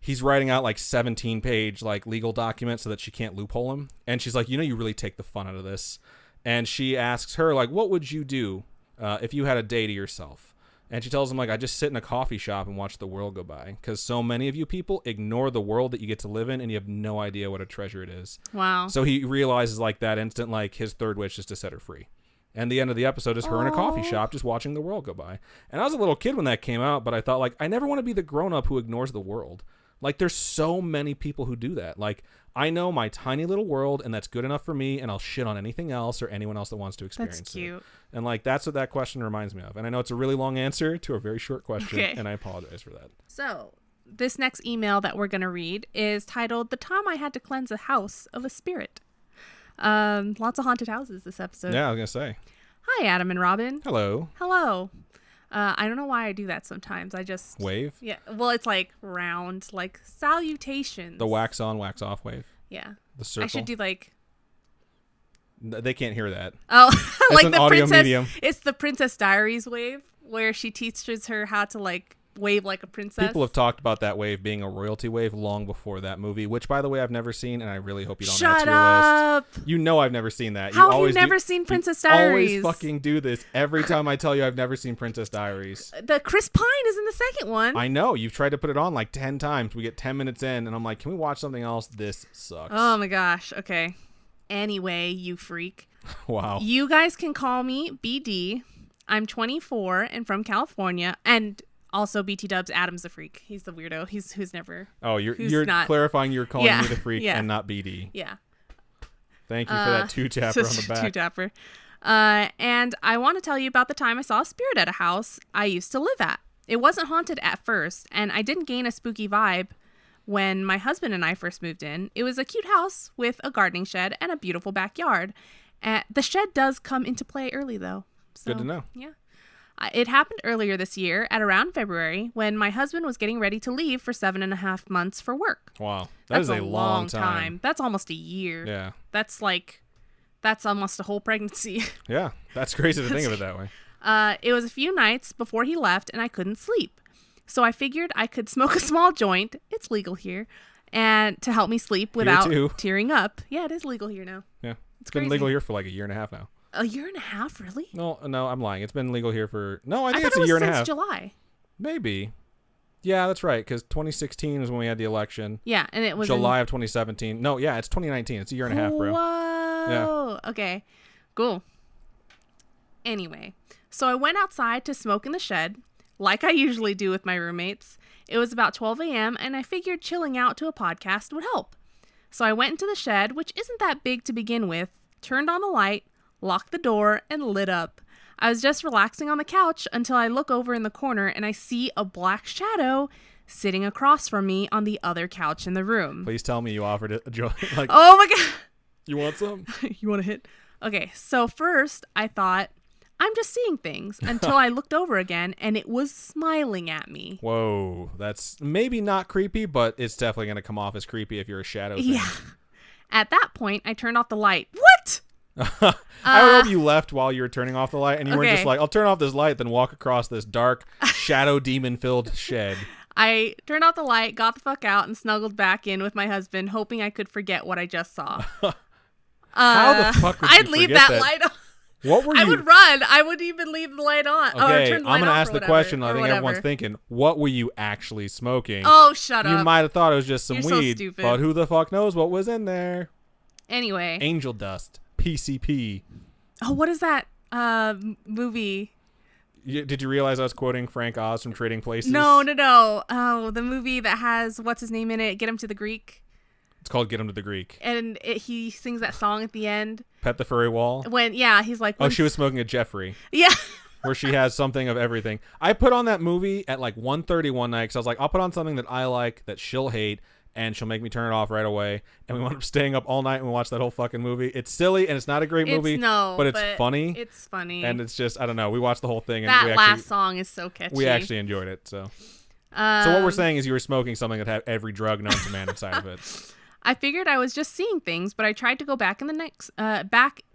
he's writing out like 17-page like legal documents so that she can't loophole him. And she's like, you really take the fun out of this. And she asks her like, what would you do if you had a day to yourself? And she tells him, like, I just sit in a coffee shop and watch the world go by. Because so many of you people ignore the world that you get to live in, and you have no idea what a treasure it is. Wow. So he realizes, like, that instant, like, his third wish is to set her free. And the end of the episode is her in a coffee shop just watching the world go by. And I was a little kid when that came out, but I thought, like, I never want to be the grown-up who ignores the world. Like, there's so many people who do that. Like, I know my tiny little world, and that's good enough for me, and I'll shit on anything else or anyone else that wants to experience it. That's cute. And, like, that's what that question reminds me of. And I know it's a really long answer to a very short question, and I apologize for that. So, this next email that we're going to read is titled, The Time I Had to Cleanse a House of a Spirit. Lots of haunted houses this episode. Yeah, I was going to say. Hi, Adam and Robin. Hello. Hello. I don't know why I do that sometimes. I just... Wave? Yeah. Well, it's like round, like salutations. The wax on, wax off wave. Yeah. The circle. I should do like... They can't hear that. Oh, like an the audio Princess... medium. It's the Princess Diaries wave, where she teaches her how to like wave like a princess. People have talked about that wave being a royalty wave long before that movie, which, by the way, I've never seen, and I really hope you don't add to your list. You know I've never seen that. How have you never seen Princess Diaries? You always fucking do this every time I tell you I've never seen Princess Diaries. The Chris Pine is in the second one. I know. You've tried to put it on like 10 times. We get 10 minutes in, and I'm like, can we watch something else? This sucks. Oh my gosh. Okay. Anyway, you freak. Wow. You guys can call me BD. I'm 24 and from California, and also BT Dubs. Adam's a freak. He's the weirdo. Who's never. Oh, you're not clarifying. You're calling me the freak and not BD. Yeah. Thank you for that two-tapper on the back. Two-tapper. And I want to tell you about the time I saw a spirit at a house I used to live at. It wasn't haunted at first, and I didn't gain a spooky vibe when my husband and I first moved in. It was a cute house with a gardening shed and a beautiful backyard. The shed does come into play early, though. So, good to know. Yeah. It happened earlier this year at around February when my husband was getting ready to leave for 7.5 months for work. Wow. That's a long time. That's almost a year. Yeah. That's almost a whole pregnancy. Yeah. That's crazy to think of it that way. It was a few nights before he left and I couldn't sleep. So I figured I could smoke a small joint. It's legal here. And to help me sleep without tearing up. Yeah, it is legal here now. Yeah. It's been legal here for like 1.5 years now. A year and a half, really? No, I'm lying. It's been legal here for... No, I think it's a year and a half. Since July. Maybe. Yeah, that's right, because 2016 is when we had the election. Yeah, and it was July of 2017. No, yeah, it's 2019. It's a year and a half, bro. Whoa. Yeah. Okay. Cool. Anyway, so I went outside to smoke in the shed, like I usually do with my roommates. It was about 12 a.m. and I figured chilling out to a podcast would help. So I went into the shed, which isn't that big to begin with, turned on the light, locked the door, and lit up. I was just relaxing on the couch until I look over in the corner and I see a black shadow sitting across from me on the other couch in the room. Please tell me you offered it a joint. Like, oh my God. You want some? You want to hit? Okay, so first I thought, I'm just seeing things until I looked over again and it was smiling at me. Whoa, that's maybe not creepy, but it's definitely going to come off as creepy if you're a shadow thing. Yeah. At that point, I turned off the light. What? I would hope you left while you were turning off the light and you weren't okay. just like, I'll turn off this light, then walk across this dark, shadow demon-filled shed. I turned off the light, got the fuck out, and snuggled back in with my husband, hoping I could forget what I just saw. How the fuck would you I'd leave that light on. What were you? I would run. I wouldn't even leave the light on. Okay, Turn the light I'm going to off ask or the whatever, question I think whatever. everyone's thinking. What were you actually smoking? Oh, shut up. You might have thought it was just some You're so weed, stupid. but who the fuck knows what was in there? Anyway. Angel dust. PCP. Oh, what is that movie? Did you realize I was quoting Frank Oz from Trading Places? No. Oh, the movie that has what's his name in it? Get Him to the Greek. It's called Get Him to the Greek. And he sings that song at the end. Pet the Furry Wall. He's like. Oh, she was smoking a Jeffrey. Yeah. Where she has something of everything. I put on that movie at like 1:30 one night because I was like, I'll put on something that I like that she'll hate and she'll make me turn it off right away. And we wound up staying up all night and we watched that whole fucking movie. It's silly and it's not a great movie, but it's funny. It's funny. And it's just, I don't know. We watched the whole thing. And that last song is so catchy. We actually enjoyed it. So what we're saying is you were smoking something that had every drug known to man inside of it. I figured I was just seeing things, but I tried to go back the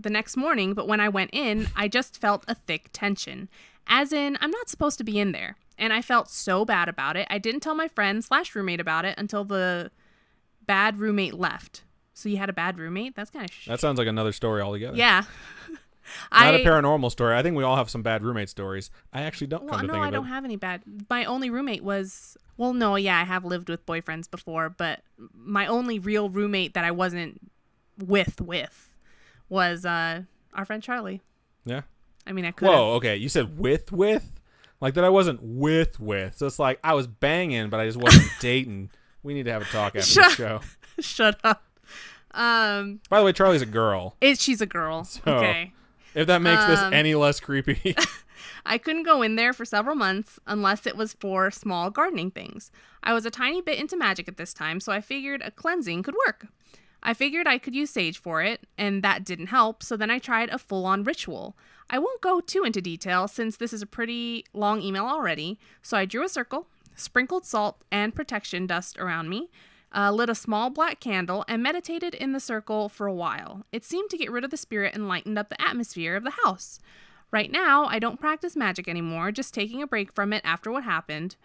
next morning. But when I went in, I just felt a thick tension. As in, I'm not supposed to be in there. And I felt so bad about it. I didn't tell my friend/roommate about it until the bad roommate left. So you had a bad roommate? That's kind of That sounds like another story altogether. Yeah. Not a paranormal story. I think we all have some bad roommate stories. I actually don't come to think of it. No, I don't have any bad. My only roommate was... Well, no, yeah, I have lived with boyfriends before, but my only real roommate that I wasn't with was our friend Charlie. Yeah? I mean, I could. Whoa, okay. You said with? Like that I wasn't with. So it's like I was banging, but I just wasn't dating. We need to have a talk after the show. Shut up. By the way, Charlie's a girl. She's a girl. So, okay. If that makes this any less creepy. I couldn't go in there for several months unless it was for small gardening things. I was a tiny bit into magic at this time, so I figured a cleansing could work. I figured I could use sage for it, and that didn't help, so then I tried a full-on ritual. I won't go too into detail since this is a pretty long email already, so I drew a circle, sprinkled salt and protection dust around me, lit a small black candle, and meditated in the circle for a while. It seemed to get rid of the spirit and lightened up the atmosphere of the house. Right now, I don't practice magic anymore, just taking a break from it after what happened.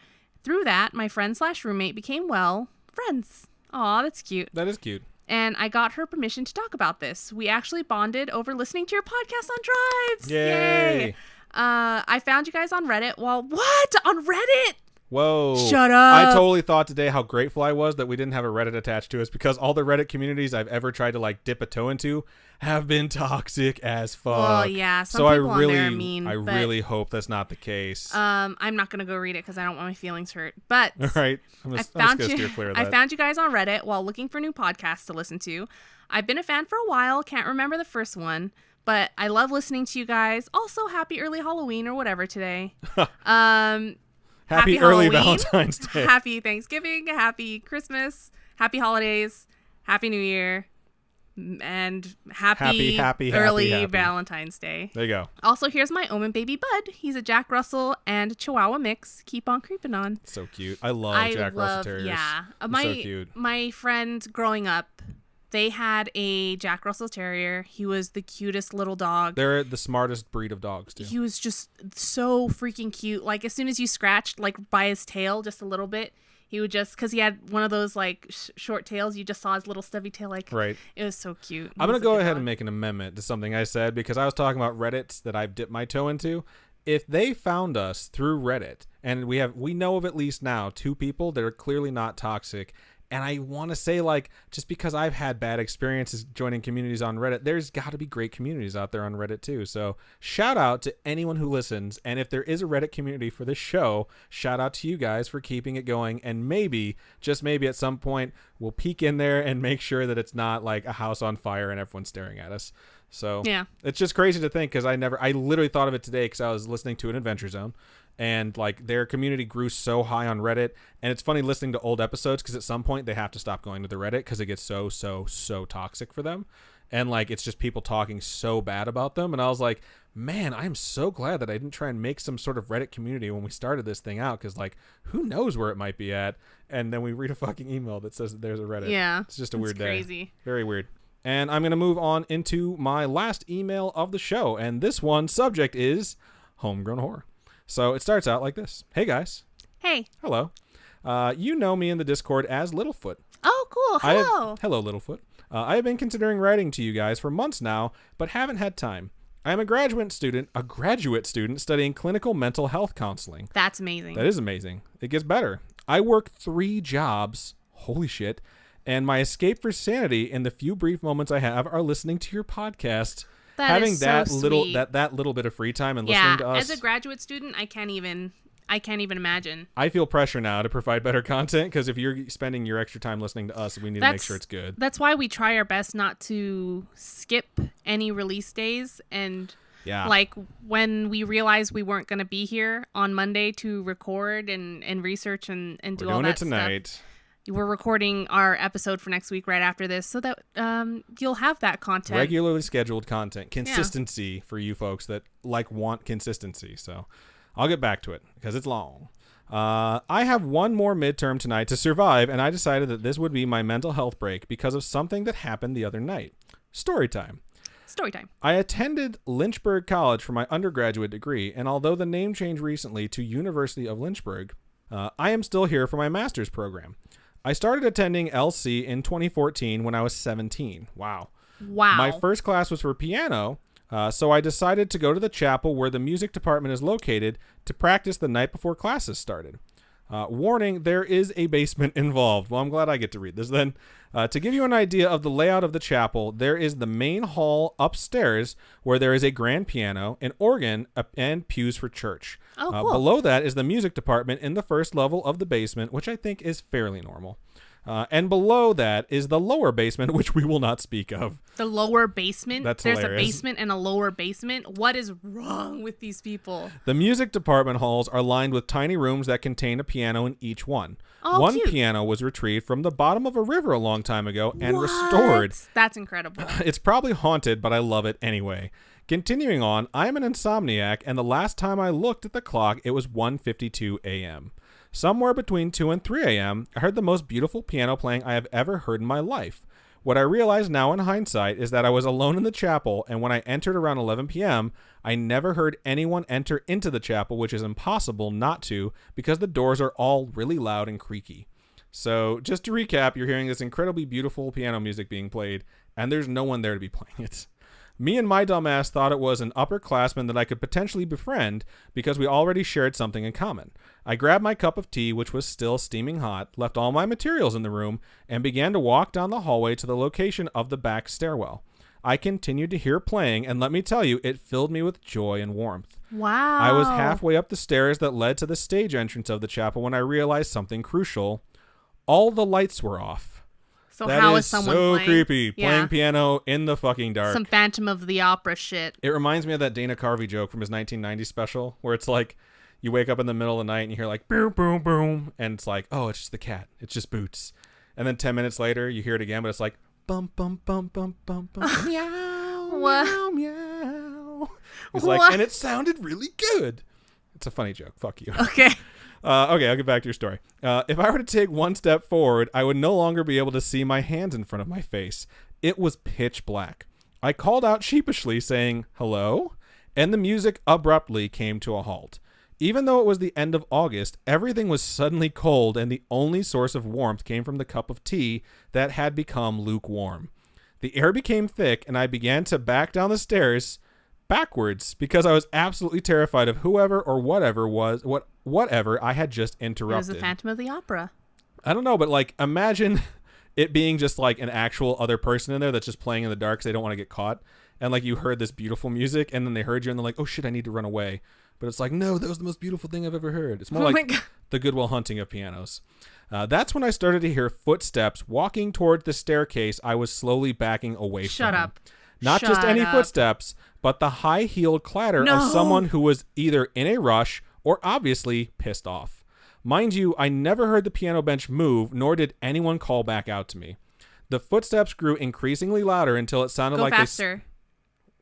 Through that, my friend/roommate became, friends. Aw, that's cute. That is cute. And I got her permission to talk about this. We actually bonded over listening to your podcast on drives. Yay! I found you guys on Reddit. What? On Reddit? Whoa. Shut up. I totally thought today how grateful I was that we didn't have a Reddit attached to us because all the Reddit communities I've ever tried to dip a toe into have been toxic as fuck. Well, yeah. Some people on there are mean. I really hope that's not the case. I'm not going to go read it because I don't want my feelings hurt. But all right. I'm just going to steer clear of that. I found you guys on Reddit while looking for new podcasts to listen to. I've been a fan for a while. Can't remember the first one. But I love listening to you guys. Also, happy early Halloween or whatever today. Happy early Valentine's Day. Happy Thanksgiving. Happy Christmas. Happy holidays. Happy New Year. And happy early Valentine's Day. There you go. Also, here's my Omen baby Bud. He's a Jack Russell and Chihuahua mix. Keep on creeping on. So cute. I love Jack Russell Terriers. Yeah. So cute. My friend growing up, they had a Jack Russell Terrier. He was the cutest little dog. They're the smartest breed of dogs, too. He was just so freaking cute. Like, as soon as you scratched, by his tail just a little bit, he would just, because he had one of those, short tails, you just saw his little stubby tail, Right. It was so cute. I'm going to go ahead and make an amendment to something I said, because I was talking about Reddits that I've dipped my toe into. If they found us through Reddit, and we know of at least now 2 people that are clearly not toxic, And I want to say, like, just because I've had bad experiences joining communities on Reddit, there's got to be great communities out there on Reddit too. So shout out to anyone who listens. And if there is a Reddit community for this show, shout out to you guys for keeping it going. And maybe, just maybe at some point, we'll peek in there and make sure that it's not like a house on fire and everyone's staring at us. So yeah, it's just crazy to think, because I literally thought of it today because I was listening to an Adventure Zone. And like their community grew so high on Reddit, and it's funny listening to old episodes because at some point they have to stop going to the Reddit because it gets so toxic for them, and like it's just people talking so bad about them. And I was like, man, I'm so glad that I didn't try and make some sort of Reddit community when we started this thing out, because like who knows where it might be at. And then we read a fucking email that says that there's a Reddit. Yeah, it's just a weird day. Crazy. Very weird. And I'm gonna move on into my last email of the show, and this one subject is homegrown horror. So it starts out like this. Hey, guys. Hey. Hello. You know me in the Discord as Littlefoot. Oh, cool. Hello. Hello, Littlefoot. I have been considering writing to you guys for months now, but haven't had time. I am a graduate student studying clinical mental health counseling. That's amazing. That is amazing. It gets better. I work 3 jobs. Holy shit. And my escape for sanity in the few brief moments I have are listening to your podcast. Having that little bit of free time and listening to us. As a graduate student, I can't even imagine. I feel pressure now to provide better content, because if you're spending your extra time listening to us, we need to make sure it's good. That's why we try our best not to skip any release days. And like when we realized we weren't going to be here on Monday to record and research and do all that stuff. We're doing it tonight. We're recording our episode for next week right after this, so that you'll have that content. Regularly scheduled content. Consistency for you folks that want consistency. So I'll get back to it because it's long. I have one more midterm tonight to survive, and I decided that this would be my mental health break because of something that happened the other night. Storytime. Storytime. I attended Lynchburg College for my undergraduate degree, and although the name changed recently to University of Lynchburg, I am still here for my master's program. I started attending LC in 2014 when I was 17. Wow. My first class was for piano, so I decided to go to the chapel where the music department is located to practice the night before classes started. Warning, there is a basement involved. Well, I'm glad I get to read this then. To give you an idea of the layout of the chapel, there is the main hall upstairs where there is a grand piano, an organ, and pews for church. Oh, cool. Below that is the music department in the first level of the basement, which I think is fairly normal. And below that is the lower basement, which we will not speak of. The lower basement? That's There's hilarious. A basement and a lower basement? What is wrong with these people? The music department halls are lined with tiny rooms that contain a piano in each one. Oh, one cute. piano was retrieved from the bottom of a river a long time ago and restored. That's incredible. It's probably haunted, but I love it anyway. Continuing on, I am an insomniac, and the last time I looked at the clock, it was 1:52 a.m. Somewhere between 2 and 3 a.m., I heard the most beautiful piano playing I have ever heard in my life. What I realize now in hindsight is that I was alone in the chapel, and when I entered around 11 p.m., I never heard anyone enter into the chapel, which is impossible not to because the doors are all really loud and creaky. So just to recap, you're hearing this incredibly beautiful piano music being played, and there's no one there to be playing it. Me and my dumbass thought it was an upperclassman that I could potentially befriend because we already shared something in common. I grabbed my cup of tea, which was still steaming hot, left all my materials in the room, and began to walk down the hallway to the location of the back stairwell. I continued to hear playing, and let me tell you, it filled me with joy and warmth. Wow. I was halfway up the stairs that led to the stage entrance of the chapel when I realized something crucial. All the lights were off. So how is so someone playing? Creepy. Playing piano in the fucking dark. Some Phantom of the Opera shit. It reminds me of that Dana Carvey joke from his 1990s special where it's like you wake up in the middle of the night and you hear like boom, boom, boom. And it's like, oh, it's just the cat. It's just Boots. And then 10 minutes later, you hear it again, but it's like bum, bum, bum, bum, bum, bum. Meow, meow, meow. It's like, and it sounded really good. It's a funny joke. Fuck you. Okay. Okay, I'll get back to your story. If I were to take one step forward, I would no longer be able to see my hands in front of my face. It was pitch black. I called out sheepishly, saying, hello? And the music abruptly came to a halt. Even though it was the end of August, everything was suddenly cold, and the only source of warmth came from the cup of tea that had become lukewarm. The air became thick, and I began to back down the stairs backwards because I was absolutely terrified of whoever or whatever I had just interrupted. It was the Phantom of the Opera. I don't know, but like imagine it being just like an actual other person in there that's just playing in the dark because they don't want to get caught. And like you heard this beautiful music and then they heard you and they're like, oh shit, I need to run away. But it's like, no, that was the most beautiful thing I've ever heard. It's more like the Good Will Hunting of pianos. That's when I started to hear footsteps walking toward the staircase I was slowly backing away from. Shut up. Not Shut just any up. footsteps, but the high-heeled clatter No. of someone who was either in a rush or obviously pissed off. Mind you, I never heard the piano bench move, nor did anyone call back out to me. The footsteps grew increasingly louder until it sounded Go like faster.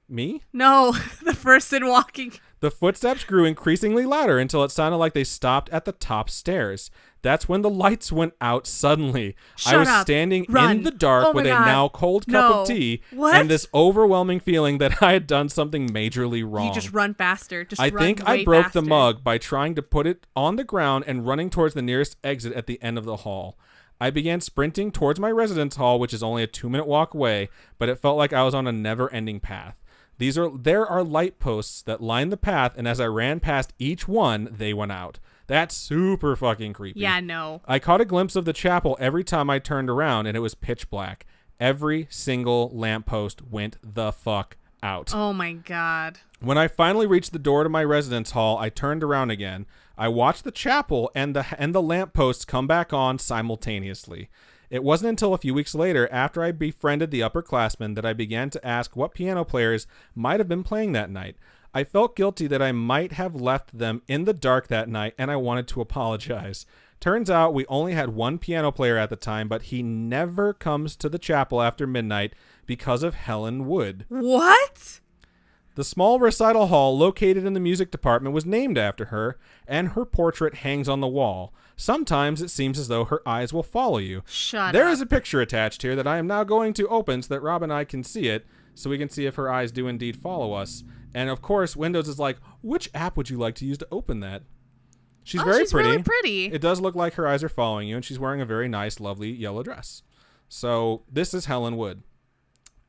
Me? No, the person walking. The footsteps grew increasingly louder until it sounded like they stopped at the top stairs. That's when the lights went out suddenly. Shut I was up. standing Run. in the dark Oh my with a God. now cold cup No. of tea What? and this overwhelming feeling that I had done something majorly wrong. You just run faster. Just I run think way I broke faster. the mug by trying to put it on the ground and running towards the nearest exit at the end of the hall. I began sprinting towards my residence hall, which is only a 2-minute walk away, but it felt like I was on a never-ending path. There are light posts that line the path, and as I ran past each one, they went out. That's super fucking creepy. Yeah, no. I caught a glimpse of the chapel every time I turned around, and it was pitch black. Every single lamppost went the fuck out. Oh my God. When I finally reached the door to my residence hall, I turned around again. I watched the chapel and the lampposts come back on simultaneously. It wasn't until a few weeks later, after I befriended the upperclassmen, that I began to ask what piano players might have been playing that night. I felt guilty that I might have left them in the dark that night, and I wanted to apologize. Turns out we only had one piano player at the time, but he never comes to the chapel after midnight because of Helen Wood. What? The small recital hall located in the music department was named after her, and her portrait hangs on the wall. Sometimes it seems as though her eyes will follow you. Shut There up. is a picture attached here that I am now going to open so that Rob and I can see it, so we can see if her eyes do indeed follow us. And of course, Windows is like, which app would you like to use to open that? She's very she's pretty. really pretty. It does look like her eyes are following you, and she's wearing a very nice, lovely yellow dress. So this is Helen Wood.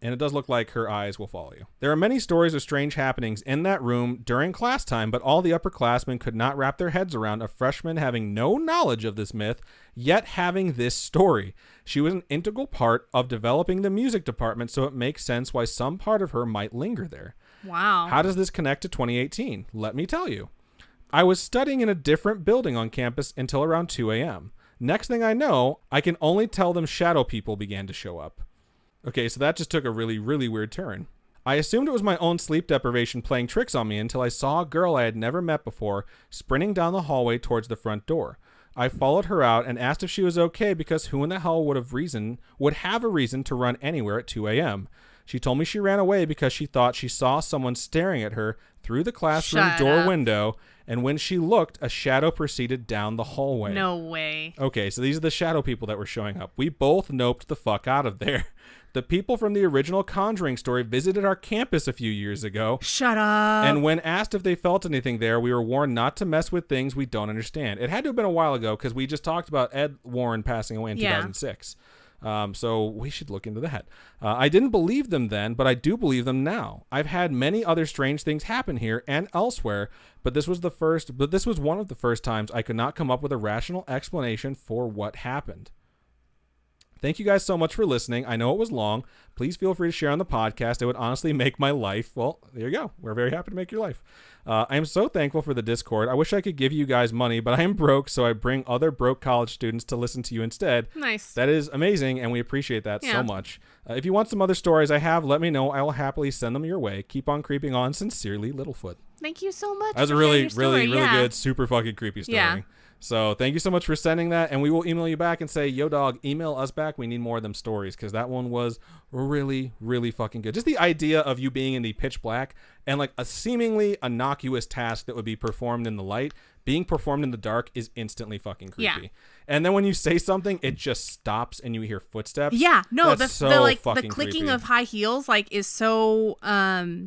And it does look like her eyes will follow you. There are many stories of strange happenings in that room during class time, but all the upperclassmen could not wrap their heads around a freshman having no knowledge of this myth, yet having this story. She was an integral part of developing the music department, so it makes sense why some part of her might linger there. Wow. How does this connect to 2018? Let me tell you. I was studying in a different building on campus until around 2 a.m. Next thing I know, I can only tell them shadow people began to show up. Okay, so that just took a really, really weird turn. I assumed it was my own sleep deprivation playing tricks on me until I saw a girl I had never met before sprinting down the hallway towards the front door. I followed her out and asked if she was okay because who in the hell would have a reason to run anywhere at 2 a.m. She told me she ran away because she thought she saw someone staring at her through the classroom Shut door up. window, and when she looked, a shadow proceeded down the hallway. No way. Okay, so these are the shadow people that were showing up. We both noped the fuck out of there. The people from the original Conjuring story visited our campus a few years ago. Shut up. And when asked if they felt anything there, we were warned not to mess with things we don't understand. It had to have been a while ago because we just talked about Ed Warren passing away in 2006. So we should look into that. I didn't believe them then, but I do believe them now. I've had many other strange things happen here and elsewhere, but this was one of the first times I could not come up with a rational explanation for what happened. Thank you guys so much for listening. I know it was long. Please feel free to share on the podcast. It would honestly make my life. Well, there you go. We're very happy to make your life. I am so thankful for the Discord. I wish I could give you guys money, but I am broke, so I bring other broke college students to listen to you instead. Nice. That is amazing, and we appreciate that Yeah. so much. If you want some other stories I have, let me know. I will happily send them your way. Keep on creeping on. Sincerely, Littlefoot. Thank you so much. That was a for really, sharing your really, story. really Yeah. good, super fucking creepy story. Yeah. So thank you so much for sending that, and we will email you back and say, yo, dog, email us back. We need more of them stories, because that one was really, really fucking good. Just the idea of you being in the pitch black and like a seemingly innocuous task that would be performed in the light being performed in the dark is instantly fucking creepy. Yeah. And then when you say something, it just stops and you hear footsteps. Yeah, no, That's the so like the fucking clicking creepy. of high heels like is so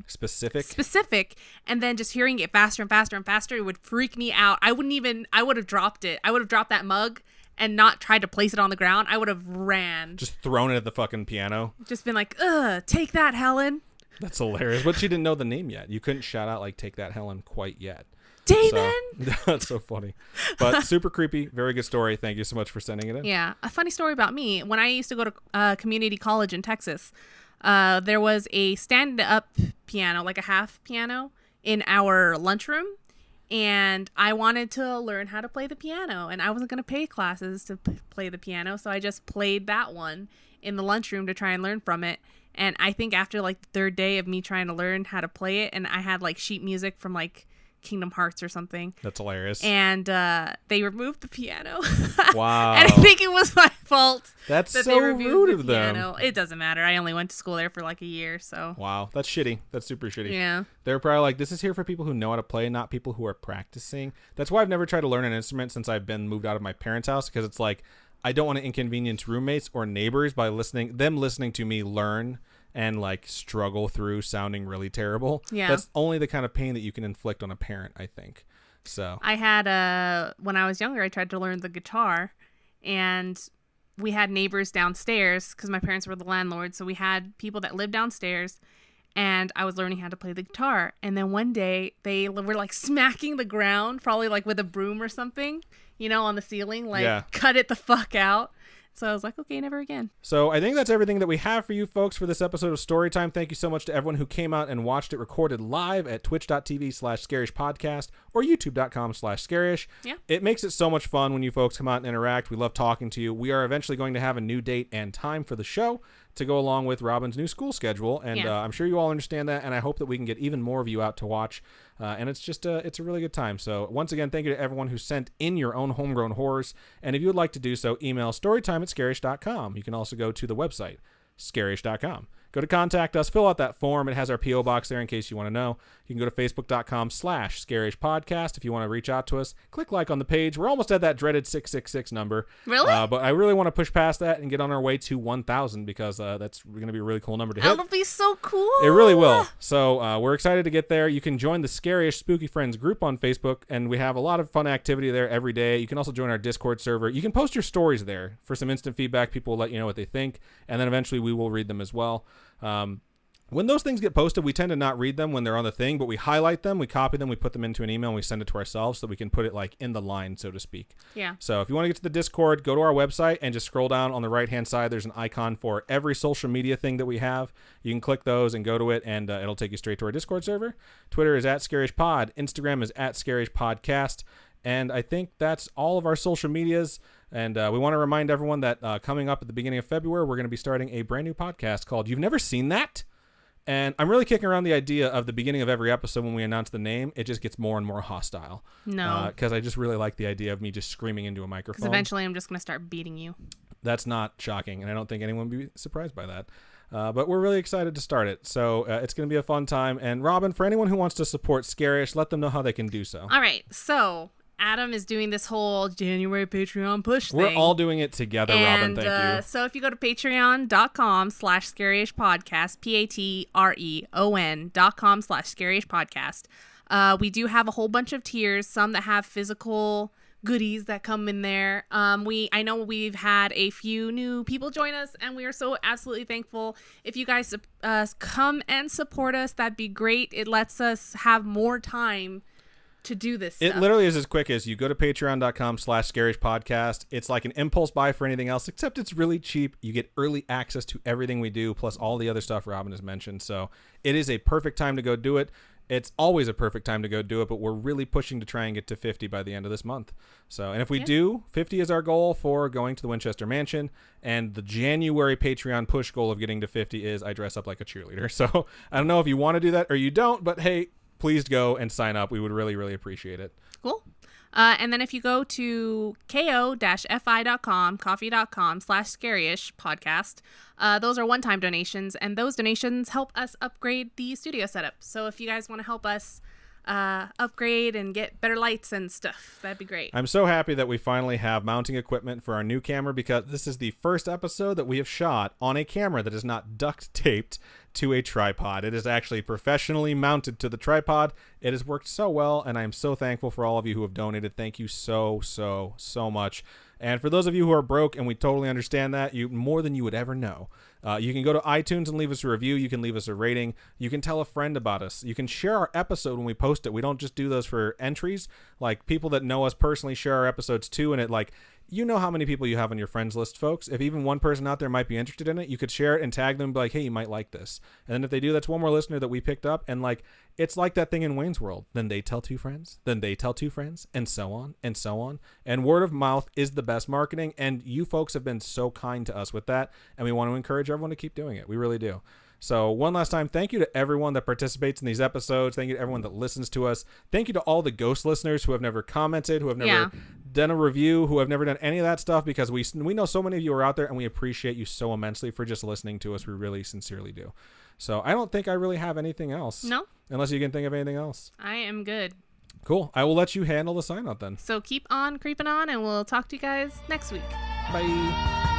specific. and then just hearing it faster and faster and faster, it would freak me out. I would have dropped it. I would have dropped that mug and not tried to place it on the ground. I would have ran. Just thrown it at the fucking piano. Just been like, take that, Helen. That's hilarious. But she didn't know the name yet. You couldn't shout out like "Take that, Helen" quite yet. Damon! So, that's so funny. But super creepy. Very good story. Thank you so much for sending it in. Yeah. A funny story about me. When I used to go to community college in Texas, there was a stand-up piano, like a half piano, in our lunchroom. And I wanted to learn how to play the piano. And I wasn't going to pay classes to play the piano. So I just played that one in the lunchroom to try and learn from it. And I think after like the third day of me trying to learn how to play it, and I had like sheet music from like Kingdom Hearts or something. That's hilarious. And they removed the piano. Wow. And I think it was my fault. That's that so they removed rude the of them. piano. It doesn't matter. I only went to school there for like a year, so. Wow, that's shitty. That's super shitty. Yeah. They're probably like, this is here for people who know how to play, not people who are practicing. That's why I've never tried to learn an instrument since I've been moved out of my parents' house, because it's like, I don't want to inconvenience roommates or neighbors by listening to me learn and like struggle through sounding really terrible. Yeah. That's only the kind of pain that you can inflict on a parent, I think. So I had when I was younger, I tried to learn the guitar, and we had neighbors downstairs because my parents were the landlord. So we had people that lived downstairs, and I was learning how to play the guitar. And then one day they were like smacking the ground, probably like with a broom or something, on the ceiling, like cut it the fuck out. So I was like, okay, never again. So I think that's everything that we have for you folks for this episode of Storytime. Thank you so much to everyone who came out and watched it recorded live at twitch.tv/scarishpodcast or youtube.com/scarish. Yeah. It makes it so much fun when you folks come out and interact. We love talking to you. We are eventually going to have a new date and time for the show to go along with Robin's new school schedule. And I'm sure you all understand that. And I hope that we can get even more of you out to watch. And it's just it's a really good time. So once again, thank you to everyone who sent in your own homegrown horrors. And if you would like to do so, email storytime@scarish.com. You can also go to the website, scarish.com. Go to contact us, fill out that form. It has our P.O. box there in case you want to know. You can go to facebook.com/scarishpodcast if you want to reach out to us. Click like on the page. We're almost at that dreaded 666 number. Really? But I really want to push past that and get on our way to 1,000 because that's going to be a really cool number to hit. That'll be so cool. It really will. So we're excited to get there. You can join the Scariest Spooky Friends group on Facebook, and we have a lot of fun activity there every day. You can also join our Discord server. You can post your stories there for some instant feedback. People will let you know what they think, and then eventually we will read them as well. When those things get posted, we tend to not read them when they're on the thing, but we highlight them, we copy them, we put them into an email, and we send it to ourselves so we can put it like in the line, so to speak. Yeah. So if you want to get to the Discord, go to our website and just scroll down on the right-hand side. There's an icon for every social media thing that we have. You can click those and go to it, and it'll take you straight to our Discord server. Twitter is @ScarishPod. Instagram is @ScarishPodcast. And I think that's all of our social medias. And we want to remind everyone that coming up at the beginning of February, we're going to be starting a brand new podcast called You've Never Seen That? And I'm really kicking around the idea of the beginning of every episode when we announce the name, it just gets more and more hostile. No. Because I just really like the idea of me just screaming into a microphone. Because eventually I'm just going to start beating you. That's not shocking, and I don't think anyone would be surprised by that. But we're really excited to start it. So it's going to be a fun time. And Robin, for anyone who wants to support Scarish, let them know how they can do so. All right. So Adam is doing this whole January Patreon push thing. We're all doing it together, Robin. Thank you. So if you go to patreon.com/scaryishpodcast, patreon.com/scaryishpodcast, we do have a whole bunch of tiers, some that have physical goodies that come in there. I know we've had a few new people join us, and we are so absolutely thankful. If you guys come and support us, that'd be great. It lets us have more time to do this stuff. It literally is as quick as you go to patreon.com/scarishpodcast. It's like an impulse buy for anything else, except it's really cheap. You get early access to everything we do, plus all the other stuff Robin has mentioned. So it is a perfect time to go do it. It's always a perfect time to go do it, but we're really pushing to try and get to 50 by the end of this month. So, and if we do, 50 is our goal for going to the Winchester Mansion, and the January Patreon push goal of getting to 50 is I dress up like a cheerleader. So I don't know if you want to do that or you don't, but hey, please go and sign up. We would really, really appreciate it. Cool. And then if you go to ko-fi.com, coffee.com/scaryish podcast, those are one-time donations, and those donations help us upgrade the studio setup. So if you guys want to help us upgrade and get better lights and stuff, that'd be great. I'm so happy that we finally have mounting equipment for our new camera, because this is the first episode that we have shot on a camera that is not duct taped to a tripod. It is actually professionally mounted to the tripod. It has worked so well, and I am so thankful for all of you who have donated. Thank you so much. And for those of you who are broke, and we totally understand that, you more than you would ever know, you can go to iTunes and leave us a review. You can leave us a rating. You can tell a friend about us. You can share our episode when we post it. We don't just do those for entries. Like, people that know us personally share our episodes too, and it, like, you know how many people you have on your friends list, folks. If even one person out there might be interested in it, you could share it and tag them and be like, hey, you might like this. And then if they do, that's one more listener that we picked up. And, like, it's like that thing in Wayne's World. Then they tell two friends, then they tell two friends, and so on and so on. And word of mouth is the best marketing. And you folks have been so kind to us with that. And we want to encourage everyone to keep doing it. We really do. So one last time, thank you to everyone that participates in these episodes. Thank you to everyone that listens to us. Thank you to all the ghost listeners who have never commented, who have never done a review, who have never done any of that stuff, because we know so many of you are out there, and we appreciate you so immensely for just listening to us. We really sincerely do. So I don't think I really have anything else. No. Unless you can think of anything else. I am good. Cool. I will let you handle the sign out then. So keep on creeping on, and we'll talk to you guys next week. Bye.